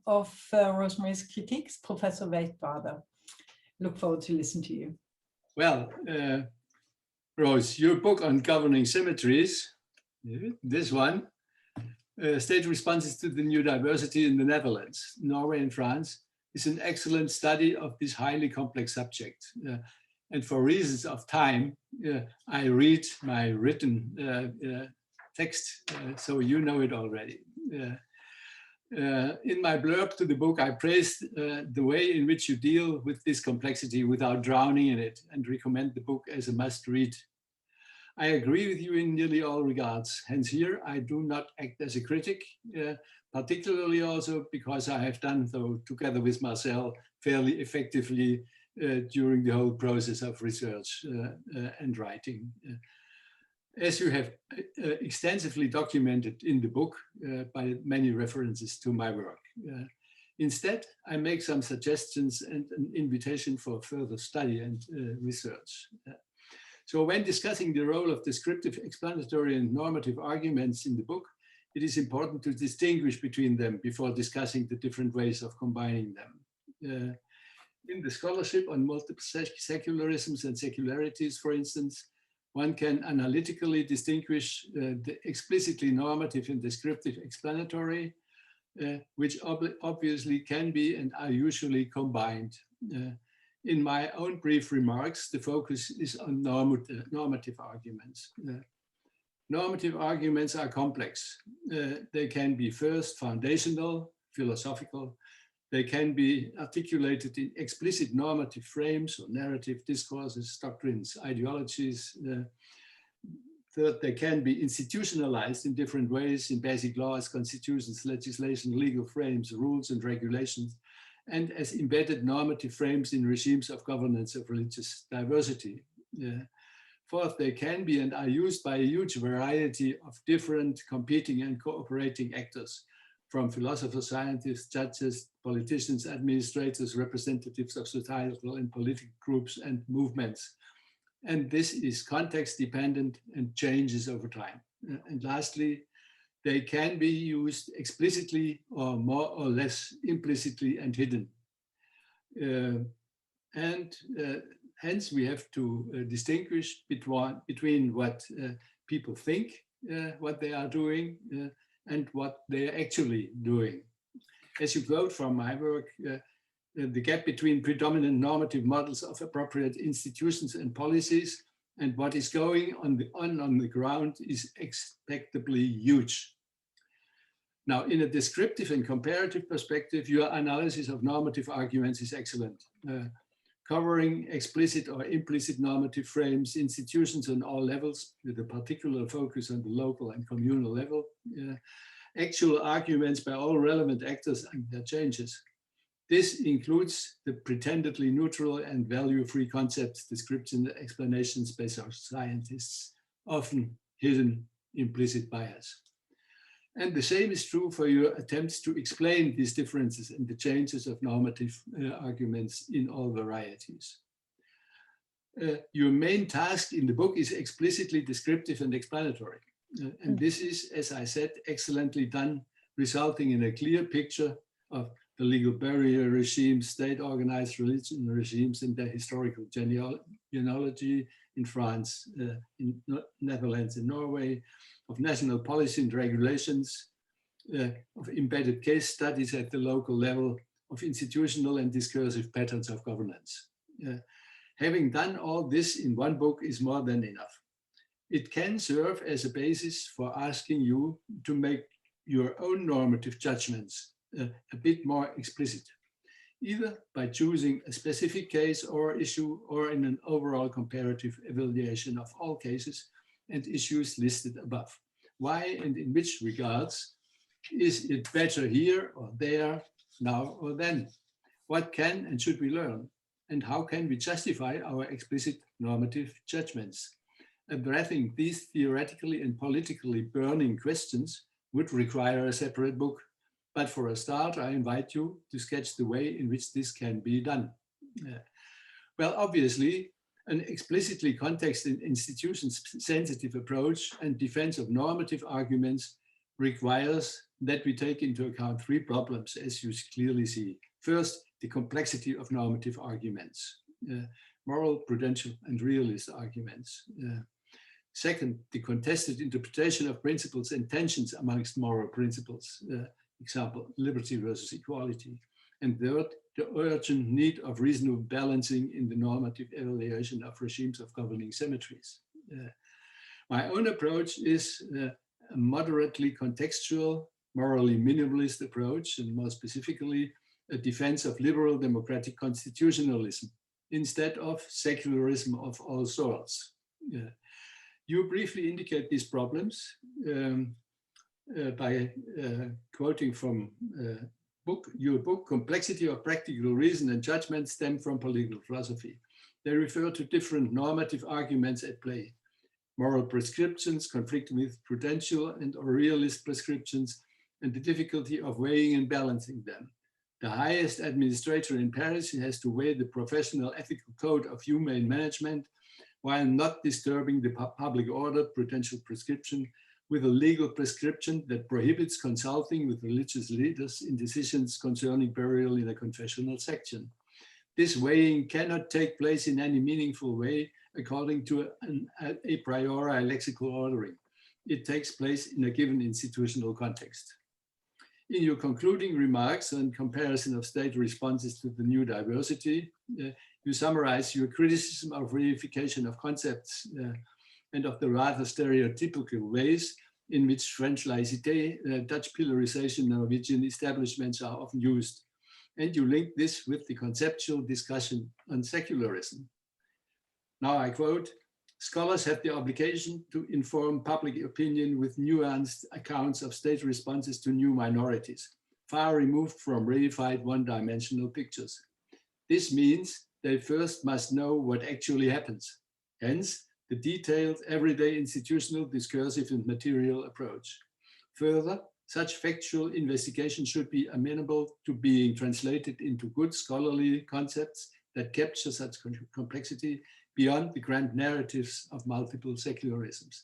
of Rosemarie's critiques, Professor Veit. Look forward to listen to you. Well, Rose, your book on governing cemeteries, this one, State Responses to the New Diversity in the Netherlands, Norway and France, is an excellent study of this highly complex subject. And for reasons of time, I read my written text, so you know it already. In my blurb to the book, I praised the way in which you deal with this complexity without drowning in it, and recommend the book as a must-read. I agree with you in nearly all regards. Hence here, I do not act as a critic, particularly also because I have done so together with Marcel fairly effectively during the whole process of research and writing. As you have extensively documented in the book by many references to my work. Instead, I make some suggestions and an invitation for further study and research. So when discussing the role of descriptive, explanatory, and normative arguments in the book, it is important to distinguish between them before discussing the different ways of combining them. In the scholarship on multiple secularisms and secularities, for instance, one can analytically distinguish the explicitly normative and descriptive explanatory, which obviously can be and are usually combined. In my own brief remarks, the focus is on normative arguments. Normative arguments are complex. They can be first foundational, philosophical. They can be articulated in explicit normative frames or narrative discourses, doctrines, ideologies. Third, they can be institutionalized in different ways in basic laws, constitutions, legislation, legal frames, rules and regulations, and as embedded normative frames in regimes of governance of religious diversity. Fourth, they can be and are used by a huge variety of different competing and cooperating actors, from philosophers, scientists, judges, politicians, administrators, representatives of societal and political groups and movements. And this is context dependent and changes over time. And lastly, they can be used explicitly or more or less implicitly and hidden. Hence we have to distinguish between what people think, what they are doing, and what they are actually doing. As you quote from my work, the gap between predominant normative models of appropriate institutions and policies and what is going on the ground is expectably huge. Now, in a descriptive and comparative perspective, your analysis of normative arguments is excellent. Covering explicit or implicit normative frames, institutions on all levels, with a particular focus on the local and communal level, actual arguments by all relevant actors and their changes. This includes the pretendedly neutral and value-free concepts, descriptions, and explanations by scientists, often hidden implicit bias. And the same is true for your attempts to explain these differences and the changes of normative arguments in all varieties. Your main task in the book is explicitly descriptive and explanatory. And this is, as I said, excellently done, resulting in a clear picture of the legal barrier regimes, state-organized religion regimes, and their historical genealogy in France, in Netherlands, and Norway, of national policy and regulations, of embedded case studies at the local level, of institutional and discursive patterns of governance. Having done all this in one book is more than enough. It can serve as a basis for asking you to make your own normative judgments a bit more explicit, either by choosing a specific case or issue or in an overall comparative evaluation of all cases and issues listed above. Why and in which regards is it better here or there, now or then? What can and should we learn? And how can we justify our explicit normative judgments? Addressing these theoretically and politically burning questions would require a separate book. But for a start, I invite you to sketch the way in which this can be done. Well, obviously, an explicitly context and institution-sensitive approach and defense of normative arguments requires that we take into account three problems, as you clearly see. First, the complexity of normative arguments, moral, prudential, and realist arguments. Second, the contested interpretation of principles and tensions amongst moral principles, example, liberty versus equality. And third, the urgent need of reasonable balancing in the normative evaluation of regimes of governing cemeteries. My own approach is a moderately contextual, morally minimalist approach, and more specifically, a defense of liberal democratic constitutionalism instead of secularism of all sorts. You briefly indicate these problems by quoting from your book, Complexity of Practical Reason and Judgment Stem from Political Philosophy. They refer to different normative arguments at play. Moral prescriptions conflicting with prudential and or realist prescriptions, and the difficulty of weighing and balancing them. The highest administrator in Paris has to weigh the professional ethical code of humane management while not disturbing the public order prudential prescription with a legal prescription that prohibits consulting with religious leaders in decisions concerning burial in a confessional section. This weighing cannot take place in any meaningful way according to an a priori lexical ordering. It takes place in a given institutional context. In your concluding remarks and comparison of state responses to the new diversity, you summarize your criticism of reification of concepts and of the rather stereotypical ways in which French laïcité, Dutch pillarization, Norwegian establishments are often used. And you link this with the conceptual discussion on secularism. Now I quote, scholars have the obligation to inform public opinion with nuanced accounts of state responses to new minorities, far removed from reified one-dimensional pictures. This means they first must know what actually happens. Hence, the detailed, everyday institutional, discursive, and material approach. Further, such factual investigation should be amenable to being translated into good scholarly concepts that capture such complexity beyond the grand narratives of multiple secularisms.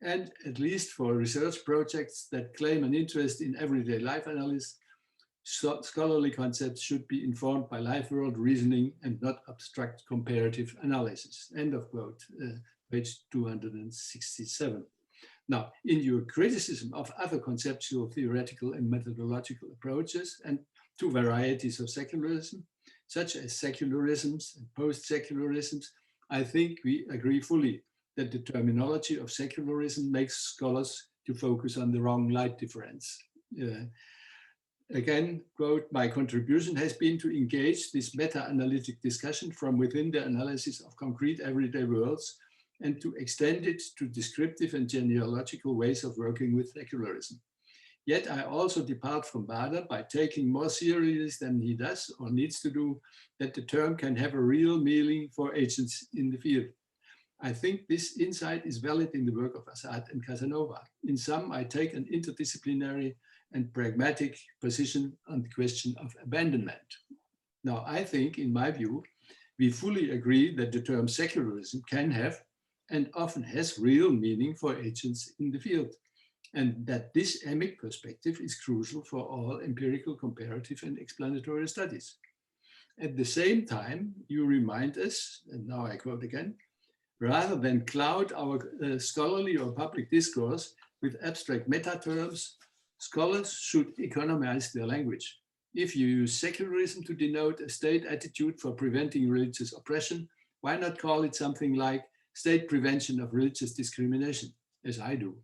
And at least for research projects that claim an interest in everyday life analysis, scholarly concepts should be informed by life world reasoning and not abstract comparative analysis. End of quote, page 267. Now, in your criticism of other conceptual, theoretical, and methodological approaches and to varieties of secularism, such as secularisms and post-secularisms, I think we agree fully that the terminology of secularism makes scholars to focus on the wrong light difference. Again, quote, my contribution has been to engage this meta-analytic discussion from within the analysis of concrete everyday worlds and to extend it to descriptive and genealogical ways of working with secularism. Yet I also depart from Bård by taking more seriously than he does or needs to do that the term can have a real meaning for agents in the field. I think this insight is valid in the work of Assad and Casanova. In some, I take an interdisciplinary and pragmatic position on the question of abandonment. Now, I think, in my view, we fully agree that the term secularism can have and often has real meaning for agents in the field, and that this emic perspective is crucial for all empirical, comparative, and explanatory studies. At the same time, you remind us, and now I quote again, rather than cloud our scholarly or public discourse with abstract meta terms, scholars should economize their language. If you use secularism to denote a state attitude for preventing religious oppression, why not call it something like state prevention of religious discrimination, as I do?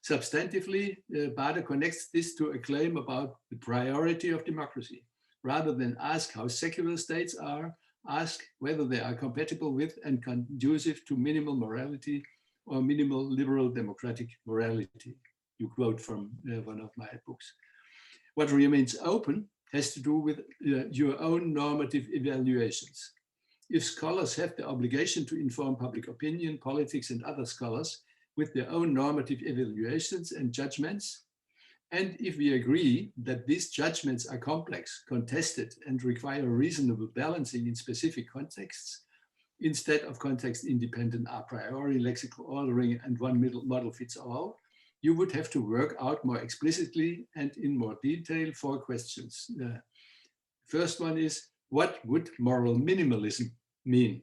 Substantively, Bård connects this to a claim about the priority of democracy. Rather than ask how secular states are, ask whether they are compatible with and conducive to minimal morality or minimal liberal democratic morality. You quote from one of my books. What remains open has to do with your own normative evaluations. If scholars have the obligation to inform public opinion, politics, and other scholars with their own normative evaluations and judgments, and if we agree that these judgments are complex, contested, and require reasonable balancing in specific contexts, instead of context-independent a priori lexical ordering and one model fits all, you would have to work out more explicitly and in more detail 4 questions. First one is, what would moral minimalism mean?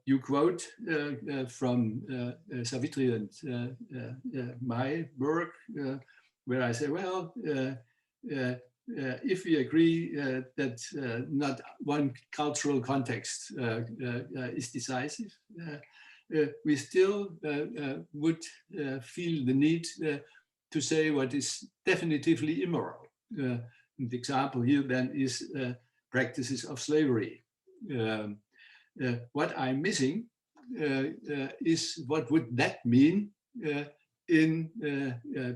You quote from Savitri and my work, where I say, well, if we agree that not one cultural context is decisive, we still would feel the need to say what is definitively immoral. The example here then is practices of slavery. What I'm missing is what would that mean in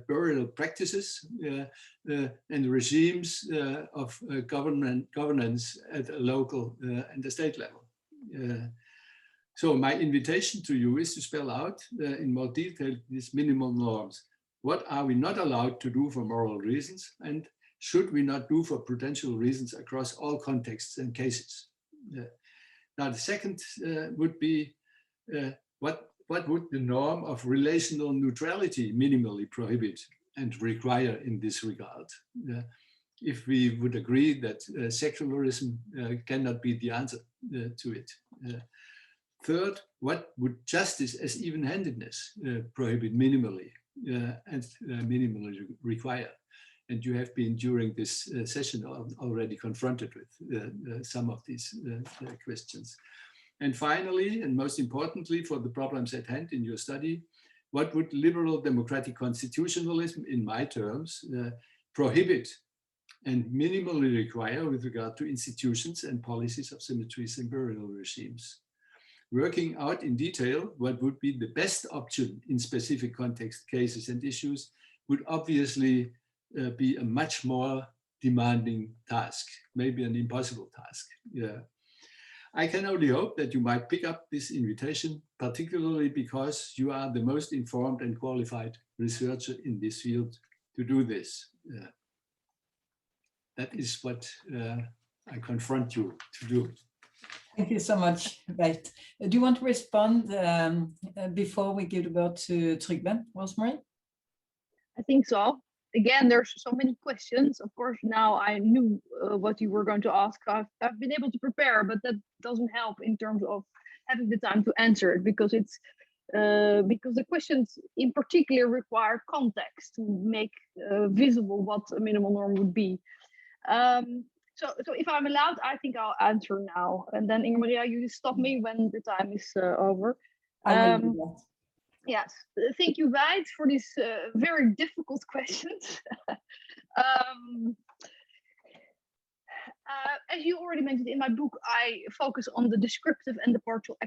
burial practices and regimes of governance at a local and the state level. So my invitation to you is to spell out in more detail these minimal norms. What are we not allowed to do for moral reasons, and should we not do for prudential reasons across all contexts and cases? Now the second would be, what would the norm of relational neutrality minimally prohibit and require in this regard? If we would agree that secularism cannot be the answer to it. Third, what would justice as even-handedness prohibit minimally and minimally require? And you have been during this session already confronted with some of these questions. And finally, and most importantly for the problems at hand in your study, what would liberal democratic constitutionalism, in my terms, prohibit and minimally require with regard to institutions and policies of cemeteries and burial regimes? Working out in detail what would be the best option in specific context, cases, and issues would obviously be a much more demanding task, maybe an impossible task. Yeah. I can only hope that you might pick up this invitation, particularly because you are the most informed and qualified researcher in this field to do this. That is what I confront you to do. Thank you so much, Veit. Do you want to respond before we give the word to Trygve, Rosemarie? I think so. Again, there's so many questions. Of course, now I knew what you were going to ask. I've been able to prepare, but that doesn't help in terms of having the time to answer it, because it's because the questions in particular require context to make visible what a minimal norm would be. So if I'm allowed, I think I'll answer now. And then Inge-Maria, you stop me when the time is over. Yes, thank you, Veit, for these very difficult questions. As you already mentioned, in my book, I focus on the descriptive and the partial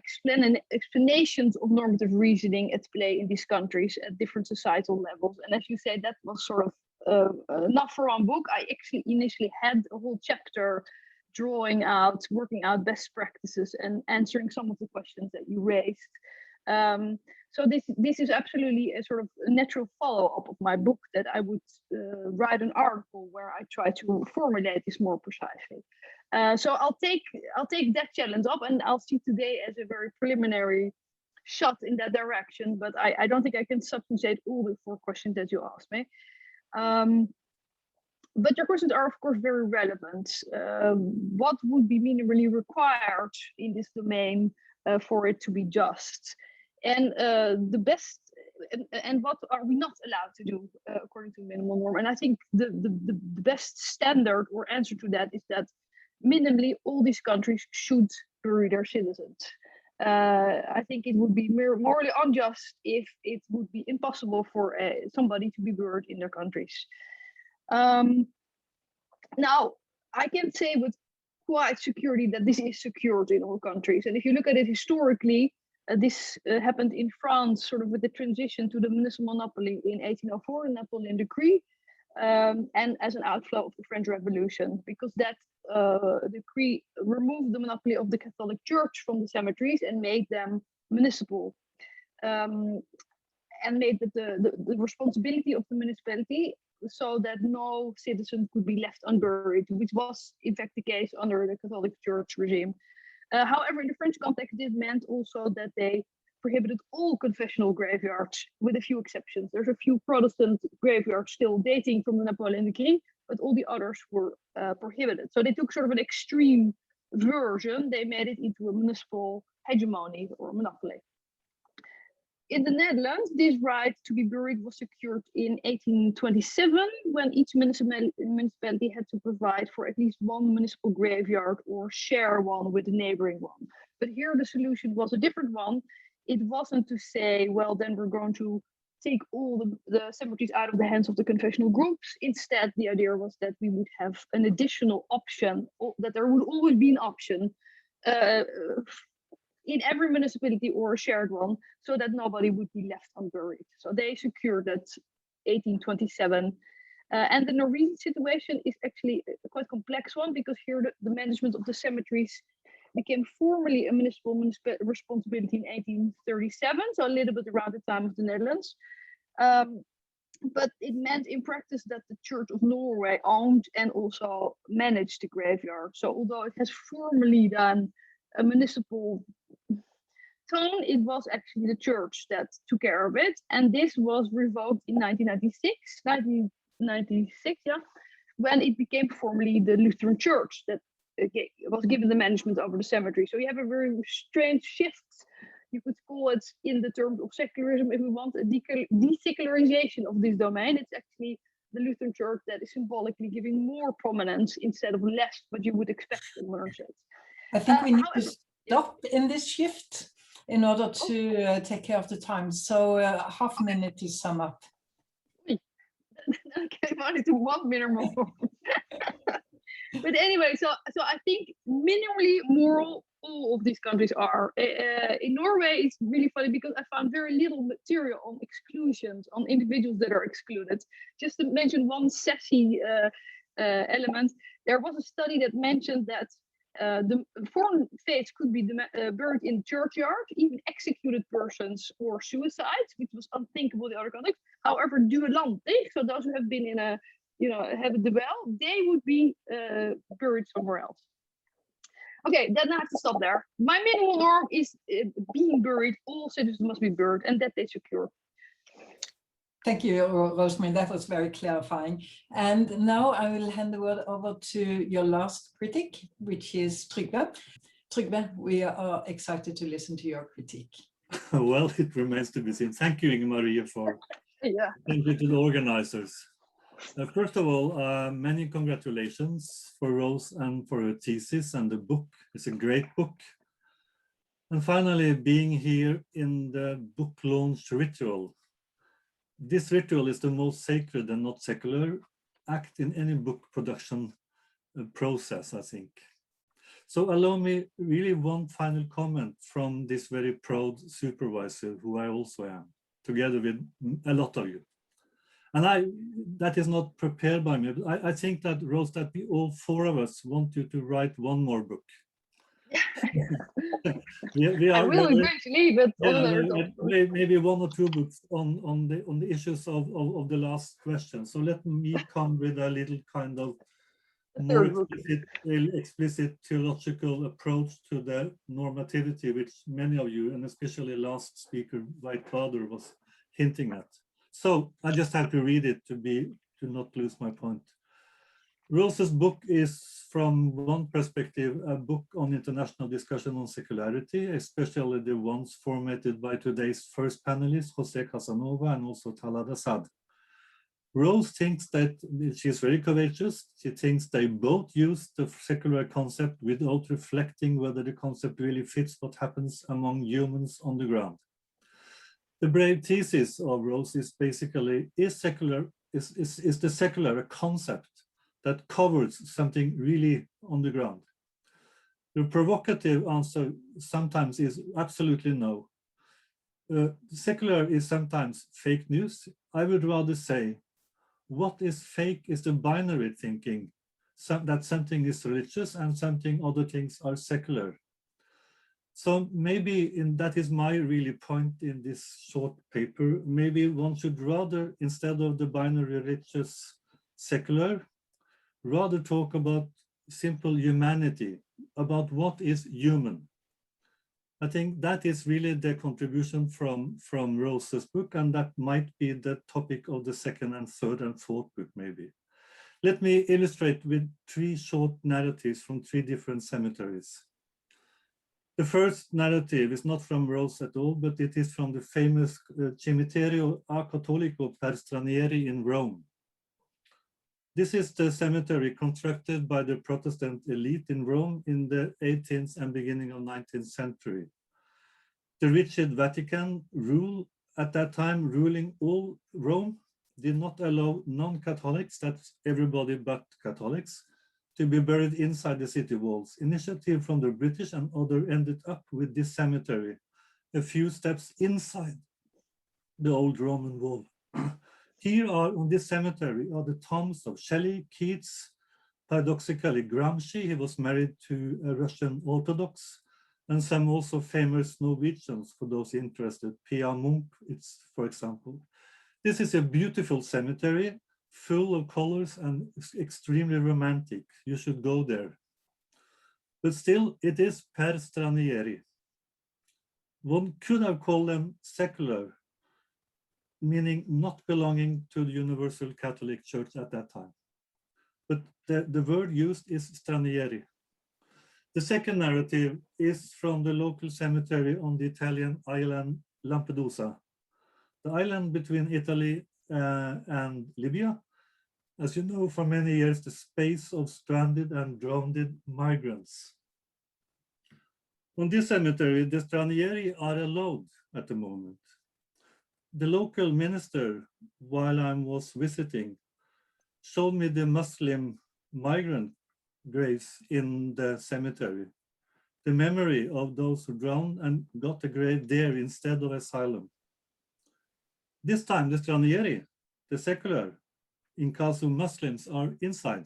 explanations of normative reasoning at play in these countries at different societal levels. And as you say, that was sort of not for one book. I actually initially had a whole chapter drawing out, working out best practices and answering some of the questions that you raised. So this is absolutely a sort of a natural follow-up of my book, that I would write an article where I try to formulate this more precisely. So I'll take that challenge up, and I'll see today as a very preliminary shot in that direction. But I don't think I can substantiate all the 4 questions that you asked me. But your questions are, of course, very relevant. What would be minimally required in this domain for it to be just? And the best, and what are we not allowed to do according to minimal norm? And I think the best standard or answer to that is that minimally all these countries should bury their citizens. I think it would be morally unjust if it would be impossible for somebody to be buried in their countries. Now, I can say with quite security that this is secured in all countries. And if you look at it historically, this happened in France, sort of with the transition to the municipal monopoly in 1804, the Napoleon Decree, and as an outflow of the French Revolution, because that decree removed the monopoly of the Catholic Church from the cemeteries and made them municipal, and made the responsibility of the municipality so that no citizen could be left unburied, which was in fact the case under the Catholic Church regime. However, in the French context, this meant also that they prohibited all confessional graveyards, with a few exceptions. There's a few Protestant graveyards still dating from the Napoleon Decree, but all the others were prohibited. So they took sort of an extreme version. They made it into a municipal hegemony or monopoly. In the Netherlands, this right to be buried was secured in 1827, when each municipality had to provide for at least one municipal graveyard or share one with the neighboring one. But here the solution was a different one. It wasn't to say, well, then we're going to take all the cemeteries out of the hands of the confessional groups. Instead, the idea was that we would have an additional option, that there would always be an option in every municipality or a shared one, so that nobody would be left unburied. So they secured that 1827. And the Norwegian situation is actually a quite complex one, because here the management of the cemeteries became formally a municipal responsibility in 1837, so a little bit around the time of the Netherlands. But it meant in practice that the Church of Norway owned and also managed the graveyard. So although it has formally done a municipal tone, it was actually the church that took care of it. And this was revoked in 1996, yeah, when it became formally the Lutheran Church that was given the management over the cemetery. So you have a very strange shift, you could call it, in the terms of secularism, if we want, a desecularization of this domain. It's actually the Lutheran Church that is symbolically giving more prominence instead of less, what you would expect in modern church. I think we need to stop in this shift in order to take care of the time. So half a minute to sum up. Okay, I wanted to 1 minute more. But anyway, so I think minimally moral all of these countries are. In Norway, it's really funny because I found very little material on exclusions, on individuals that are excluded. Just to mention one sassy element, there was a study that mentioned that the foreign faiths could be buried in churchyard, even executed persons or suicides, which was unthinkable in other countries. However, duelantig, so those who have been in a, have a duel, they would be buried somewhere else. Okay, then I have to stop there. My minimal norm is being buried. All citizens must be buried, and that they secure. Thank you, Rosemarie. That was very clarifying. And now I will hand the word over to your last critic, which is Trygve. Trygve, we are excited to listen to your critique. Well, it remains to be seen. Thank you, Maria, for thank you to the organizers. First of all, many congratulations for Rose and for her thesis and the book. It's a great book. And finally, being here in the book launch ritual. This ritual is the most sacred and not secular act in any book production process, I think. So allow me really one final comment from this very proud supervisor, who I also am, together with a lot of you. And that is not prepared by me. I think that, Rose, that we all 4 of us want you to write one more book. I will eventually, but maybe 1 or 2 books on the issues of the last question. So let me come with a little kind of more third book. explicit theological approach to the normativity, which many of you, and especially last speaker, Veit, was hinting at. So I just have to read it to not lose my point. Rose's book is, from one perspective, a book on international discussion on secularity, especially the ones formatted by today's first panelists, José Casanova and also Talad Assad. Rose thinks that she's very courageous. She thinks they both use the secular concept without reflecting whether the concept really fits what happens among humans on the ground. The brave thesis of Rose is basically, is the secular a concept that covers something really on the ground? The provocative answer sometimes is absolutely no. Secular is sometimes fake news. I would rather say, what is fake is the binary thinking, that something is religious and something other things are secular. So maybe, that is my really point in this short paper, maybe one should rather, instead of the binary religious secular, rather talk about simple humanity, about what is human. I think that is really the contribution from Rose's book, and that might be the topic of the second and third and fourth book, maybe. Let me illustrate with 3 short narratives from 3 different cemeteries. The first narrative is not from Rose at all, but it is from the famous Cimitero Cattolico per Stranieri in Rome. This is the cemetery constructed by the Protestant elite in Rome in the 18th and beginning of 19th century. The rigid Vatican rule at that time, ruling all Rome, did not allow non-Catholics, that's everybody but Catholics, to be buried inside the city walls. Initiative from the British and others ended up with this cemetery, a few steps inside the old Roman wall. Here are, on this cemetery, are the tombs of Shelley, Keats, paradoxically Gramsci, he was married to a Russian Orthodox, and some also famous Norwegians, for those interested, Pia Munch, for example. This is a beautiful cemetery, full of colors and extremely romantic. You should go there. But still, it is per stranieri. One could have called them secular, meaning not belonging to the Universal Catholic Church at that time. But the word used is stranieri. The second narrative is from the local cemetery on the Italian island Lampedusa, the island between Italy and Libya. As you know, for many years, the space of stranded and drowned migrants. On this cemetery, the stranieri are allowed at the moment. The local minister, while I was visiting, showed me the Muslim migrant graves in the cemetery, the memory of those who drowned and got a grave there instead of asylum. This time, the stranieri, the secular, in casu Muslims, are inside,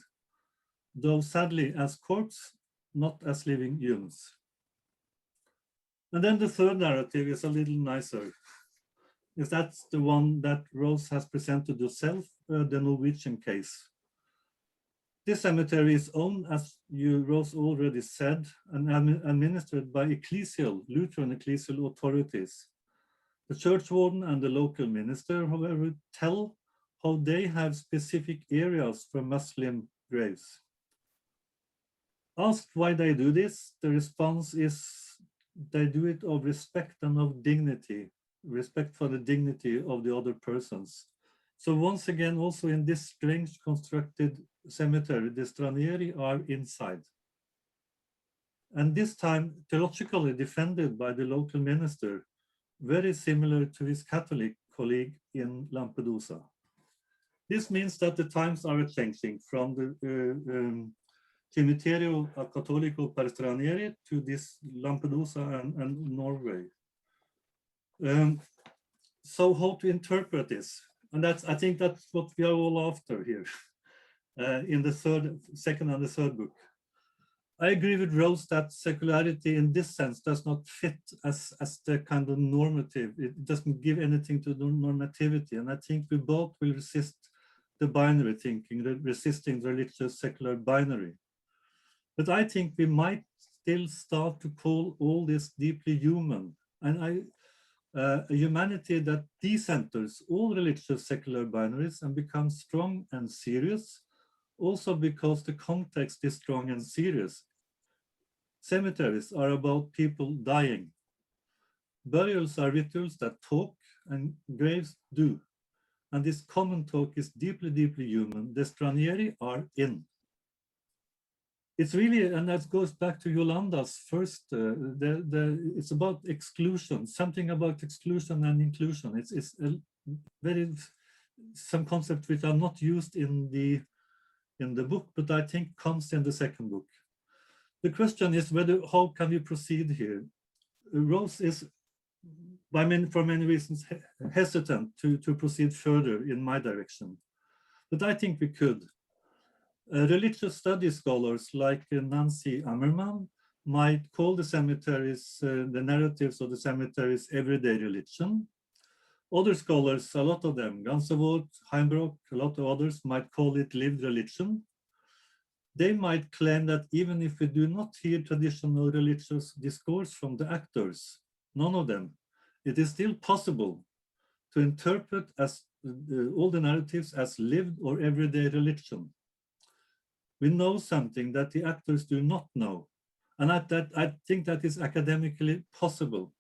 though sadly as corpses, not as living humans. And then the third narrative is a little nicer. Is that's the one that Rose has presented herself, the Norwegian case. This cemetery is owned, as Rose already said, and administered by Lutheran ecclesial authorities. The church warden and the local minister, however, tell how they have specific areas for Muslim graves. Asked why they do this, the response is they do it of respect and of dignity, respect for the dignity of the other persons. So once again, also in this strange constructed cemetery, the stranieri are inside. And this time, theologically defended by the local minister, very similar to his Catholic colleague in Lampedusa. This means that the times are changing from the Cimitero Cattolico per Stranieri to this Lampedusa and Norway. So how to interpret this? And I think that's what we are all after here in the second and the third book. I agree with Rose that secularity in this sense does not fit as the kind of normative. It doesn't give anything to the normativity. And I think we both will resist the binary thinking, resisting the religious secular binary. But I think we might still start to call all this deeply human, and a humanity that decenters all religious secular binaries and becomes strong and serious, also because the context is strong and serious. Cemeteries are about people dying. Burials are rituals that talk, and graves do. And this common talk is deeply, deeply human. The stranieri are in. It's really, and that goes back to Yolanda's first, it's about exclusion, something about exclusion and inclusion. It's a some concepts which are not used in the book, but I think comes in the second book. The question is how can we proceed here? Rose is, for many reasons, hesitant to proceed further in my direction, but I think we could. Religious studies scholars like Nancy Ammerman might call the cemeteries, the narratives of the cemeteries, everyday religion. Other scholars, a lot of them, Gansevoort, Heimbroek, a lot of others, might call it lived religion. They might claim that even if we do not hear traditional religious discourse from the actors, none of them, it is still possible to interpret as all the narratives as lived or everyday religion. We know something that the actors do not know, and I think that is academically possible.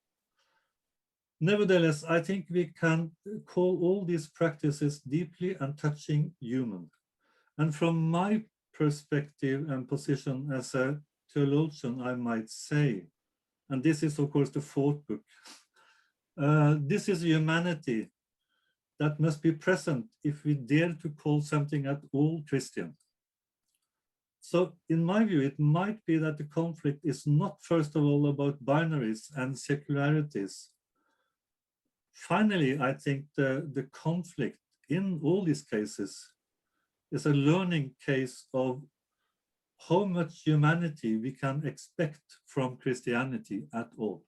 Nevertheless, I think we can call all these practices deeply and touching human. And from my perspective and position as a theologian, I might say, and this is of course the fourth book, this is humanity that must be present if we dare to call something at all Christian. So in my view, it might be that the conflict is not first of all about binaries and secularities. Finally, I think the conflict in all these cases is a learning case of how much humanity we can expect from Christianity at all.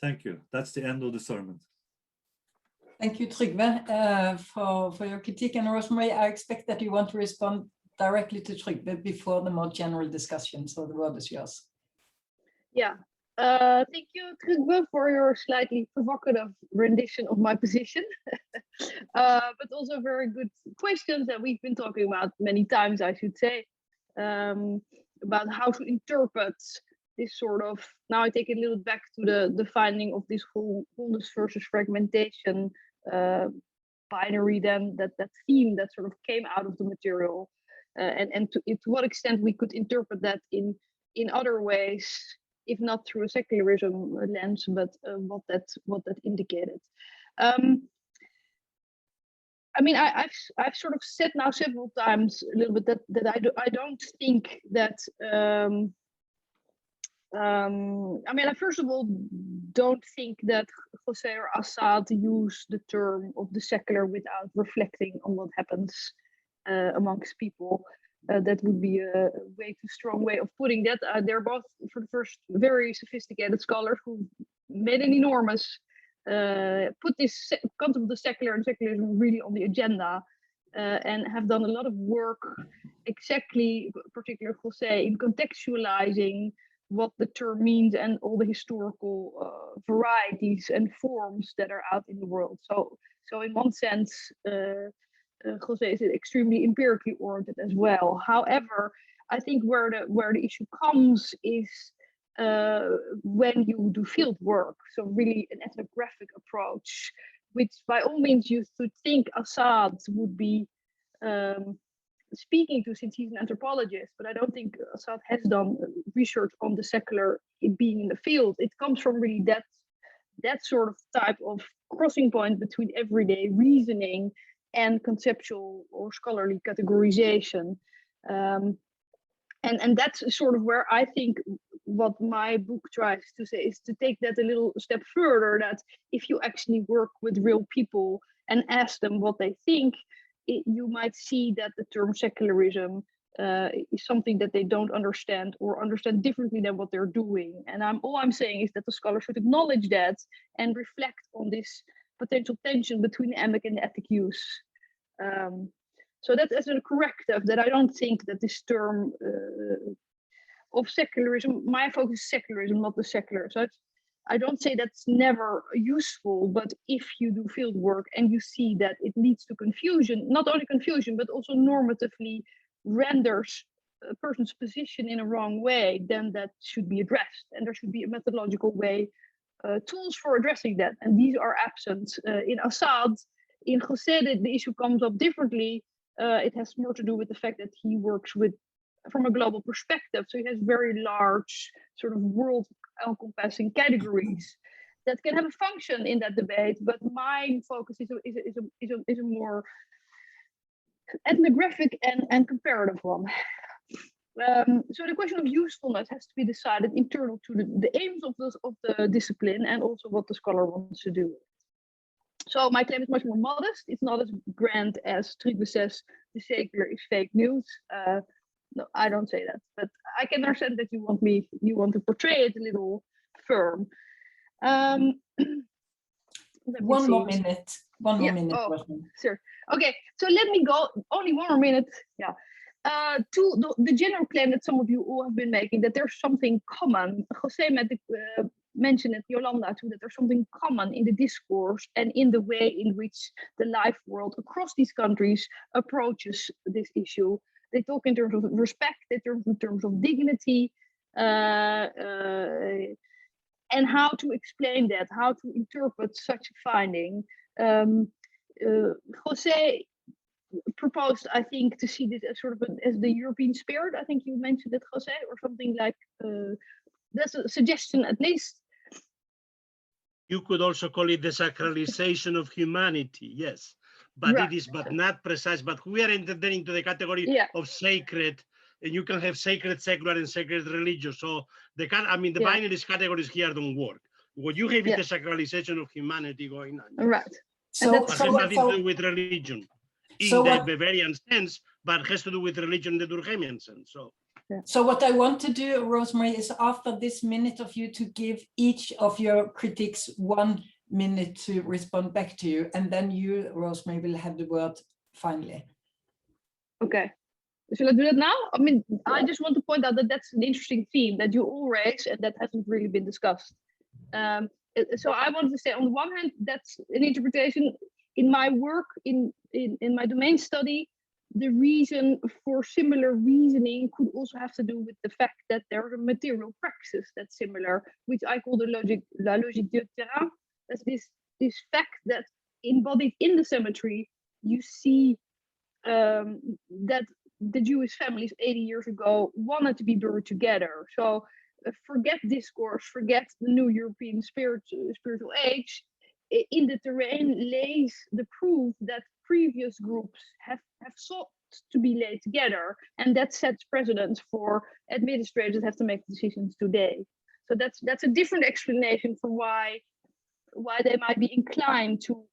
Thank you. That's the end of the sermon. Thank you, Trygve, for your critique. And Rosemarie, I expect that you want to respond directly to Trygve before the more general discussion. So the word is yours. Yeah. Thank you, Trygve, for your slightly provocative rendition of my position, but also very good questions that we've been talking about many times, I should say, about how to interpret this sort of, now I take it a little back to the finding of this wholeness versus fragmentation binary, then that theme that sort of came out of the material, and to what extent we could interpret that in other ways, if not through a secularism lens, but what that indicated. I mean, I've sort of said now several times a little bit that I don't think that. I mean, I first of all don't think that José or Assad use the term of the secular without reflecting on what happens amongst people. That would be a way too strong way of putting that. They're both, for the first, very sophisticated scholars who made an enormous, put this concept of the secular and secularism really on the agenda, and have done a lot of work, exactly, particularly José, in contextualizing what the term means and all the historical varieties and forms that are out in the world. So in one sense, José is extremely empirically oriented as well. However, I think where the issue comes is when you do field work, so really an ethnographic approach, which by all means you should think Assad would be speaking to, since he's an anthropologist, but I don't think Assad has done research on the secular being in the field. It comes from really that sort of type of crossing point between everyday reasoning and conceptual or scholarly categorization. And that's sort of where I think what my book tries to say is to take that a little step further, that if you actually work with real people and ask them what they think, you might see that the term secularism is something that they don't understand or understand differently than what they're doing. And all I'm saying is that the scholar should acknowledge that and reflect on this potential tension between the emic and the ethic use. So that's as a corrective that I don't think that this term of secularism, my focus is secularism, not the secular. So I don't say that's never useful, but if you do field work and you see that it leads to confusion, not only confusion, but also normatively renders a person's position in a wrong way, then that should be addressed. And there should be a methodological way, tools for addressing that. And these are absent in Assad. In José, the issue comes up differently. It has more to do with the fact that he works from a global perspective. So he has very large sort of world encompassing categories that can have a function in that debate. But my focus is a more ethnographic and comparative one. So the question of usefulness has to be decided internal to the aims of the discipline and also what the scholar wants to do. So my claim is much more modest. It's not as grand as Trygve says, the secular is fake news. No, I don't say that, but I can understand that you want to portray it a little firm. One more minute. Oh, sure. Okay, so let me go, only 1 more minute. Yeah. To the general claim that some of you all have been making, that there's something common. José mentioned it, Yolande too, that there's something common in the discourse and in the way in which the life world across these countries approaches this issue. They talk in terms of respect, they talk in terms of dignity, and how to explain that, how to interpret such a finding. José proposed, I think, to see this as sort of as the European spirit. I think you mentioned it, José, or something like. That's a suggestion, at least. You could also call it the sacralization of humanity, yes. But right. It is but not precise, but we are entering into the category of sacred, and you can have sacred secular and sacred religious. So the binary categories here don't work. What you have is the sacralization of humanity going on. Right. So it has nothing to do with religion in the Bavarian sense, but has to do with religion in the Durkheimian sense. So what I want to do, Rosemarie, is after this minute of you to give each of your critics 1 minute to respond back to you, and then you, Rosemarie, will have the word finally. Okay. Shall I do that now? I mean, I just want to point out that that's an interesting theme that you all raise and that hasn't really been discussed. So I wanted to say, on the one hand, that's an interpretation in my work, in my domain study. The reason for similar reasoning could also have to do with the fact that there is a material praxis that's similar, which I call la logique du terrain. That's this fact that embodied in the cemetery, you see that the Jewish families 80 years ago wanted to be buried together. So forget discourse, forget the new European spiritual age. In the terrain lays the proof that previous groups have sought to be laid together, and that sets precedents for administrators that have to make decisions today. So that's a different explanation for why they might be inclined to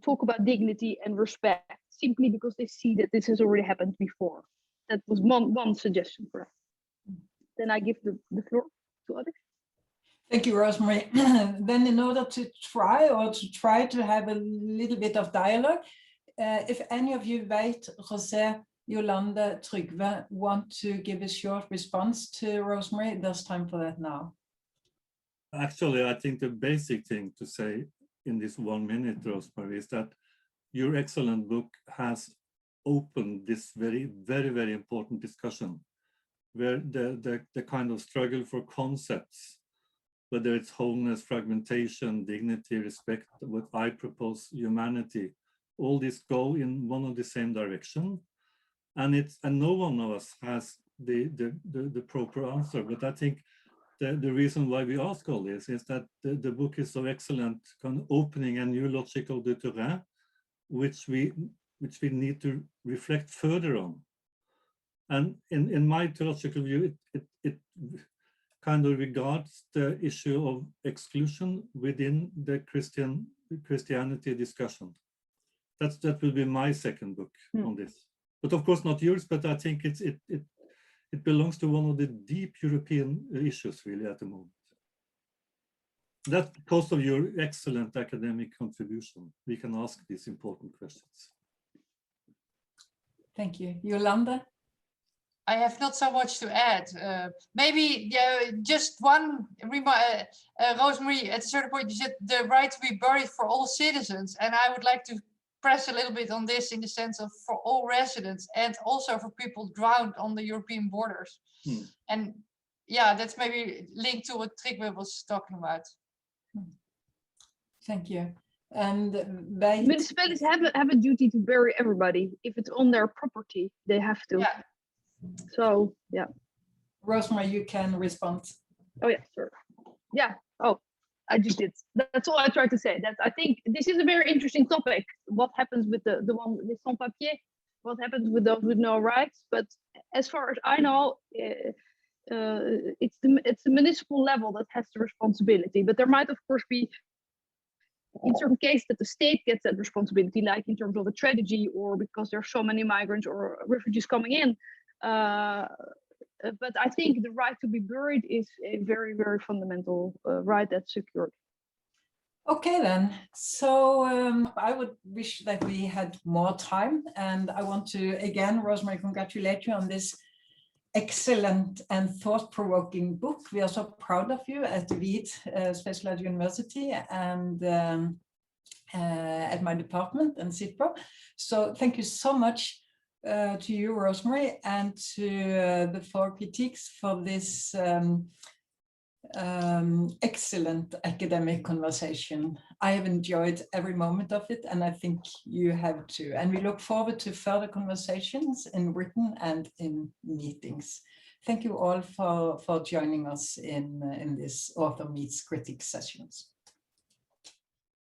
talk about dignity and respect, simply because they see that this has already happened before. That was one suggestion for that. Then I give the floor to others. Thank you, Rosemarie. Then in order to try to have a little bit of dialogue, if any of you, Veit, José, Yolande, Trygve, want to give a short response to Rosemarie, there's time for that now. Actually, I think the basic thing to say in this 1 minute, Rosemarie, is that your excellent book has opened this very, very, very important discussion where the kind of struggle for concepts, whether it's wholeness, fragmentation, dignity, respect, what I propose, humanity, all this go in one and the same direction. And no one of us has the proper answer. But I think the reason why we ask all this is that the book is so excellent, kind of opening a new logical du terrain, which we need to reflect further on. And in my theological view, it kind of regards the issue of exclusion within the Christianity discussion. That will be my second book on this. But of course not yours, but I think it belongs to one of the deep European issues really at the moment. That's because of your excellent academic contribution. We can ask these important questions. Thank you. Yolande? I have not so much to add. Maybe just one remark, Rosemarie, at a certain point you said the right to be buried for all citizens, and I would like to press a little bit on this in the sense of for all residents and also for people drowned on the European borders. And yeah, that's maybe linked to what Trygve was talking about. Thank you. And Veit? Municipalities have a duty to bury everybody. If it's on their property, they have to. Yeah. So, yeah. Rosemarie, you can respond. Oh, yeah, sure. Yeah. Oh, I just did. That's all I tried to say. That I think this is a very interesting topic. What happens with the one with sans papier? What happens with those with no rights? But as far as I know, it's the municipal level that has the responsibility. But there might, of course, be in certain cases that the state gets that responsibility, like in terms of a tragedy or because there's so many migrants or refugees coming in. But I think the right to be buried is a very, very fundamental right that's secured. Okay then, so I would wish that we had more time, and I want to again, Rosemarie, congratulate you on this excellent and thought-provoking book. We are so proud of you at Veit Specialized University and at my department and CIPRO. So thank you so much to you, Rosemarie, and to the four critiques for this excellent academic conversation. I have enjoyed every moment of it, and I think you have too. And we look forward to further conversations in written and in meetings. Thank you all for joining us in this Author Meets Critics sessions.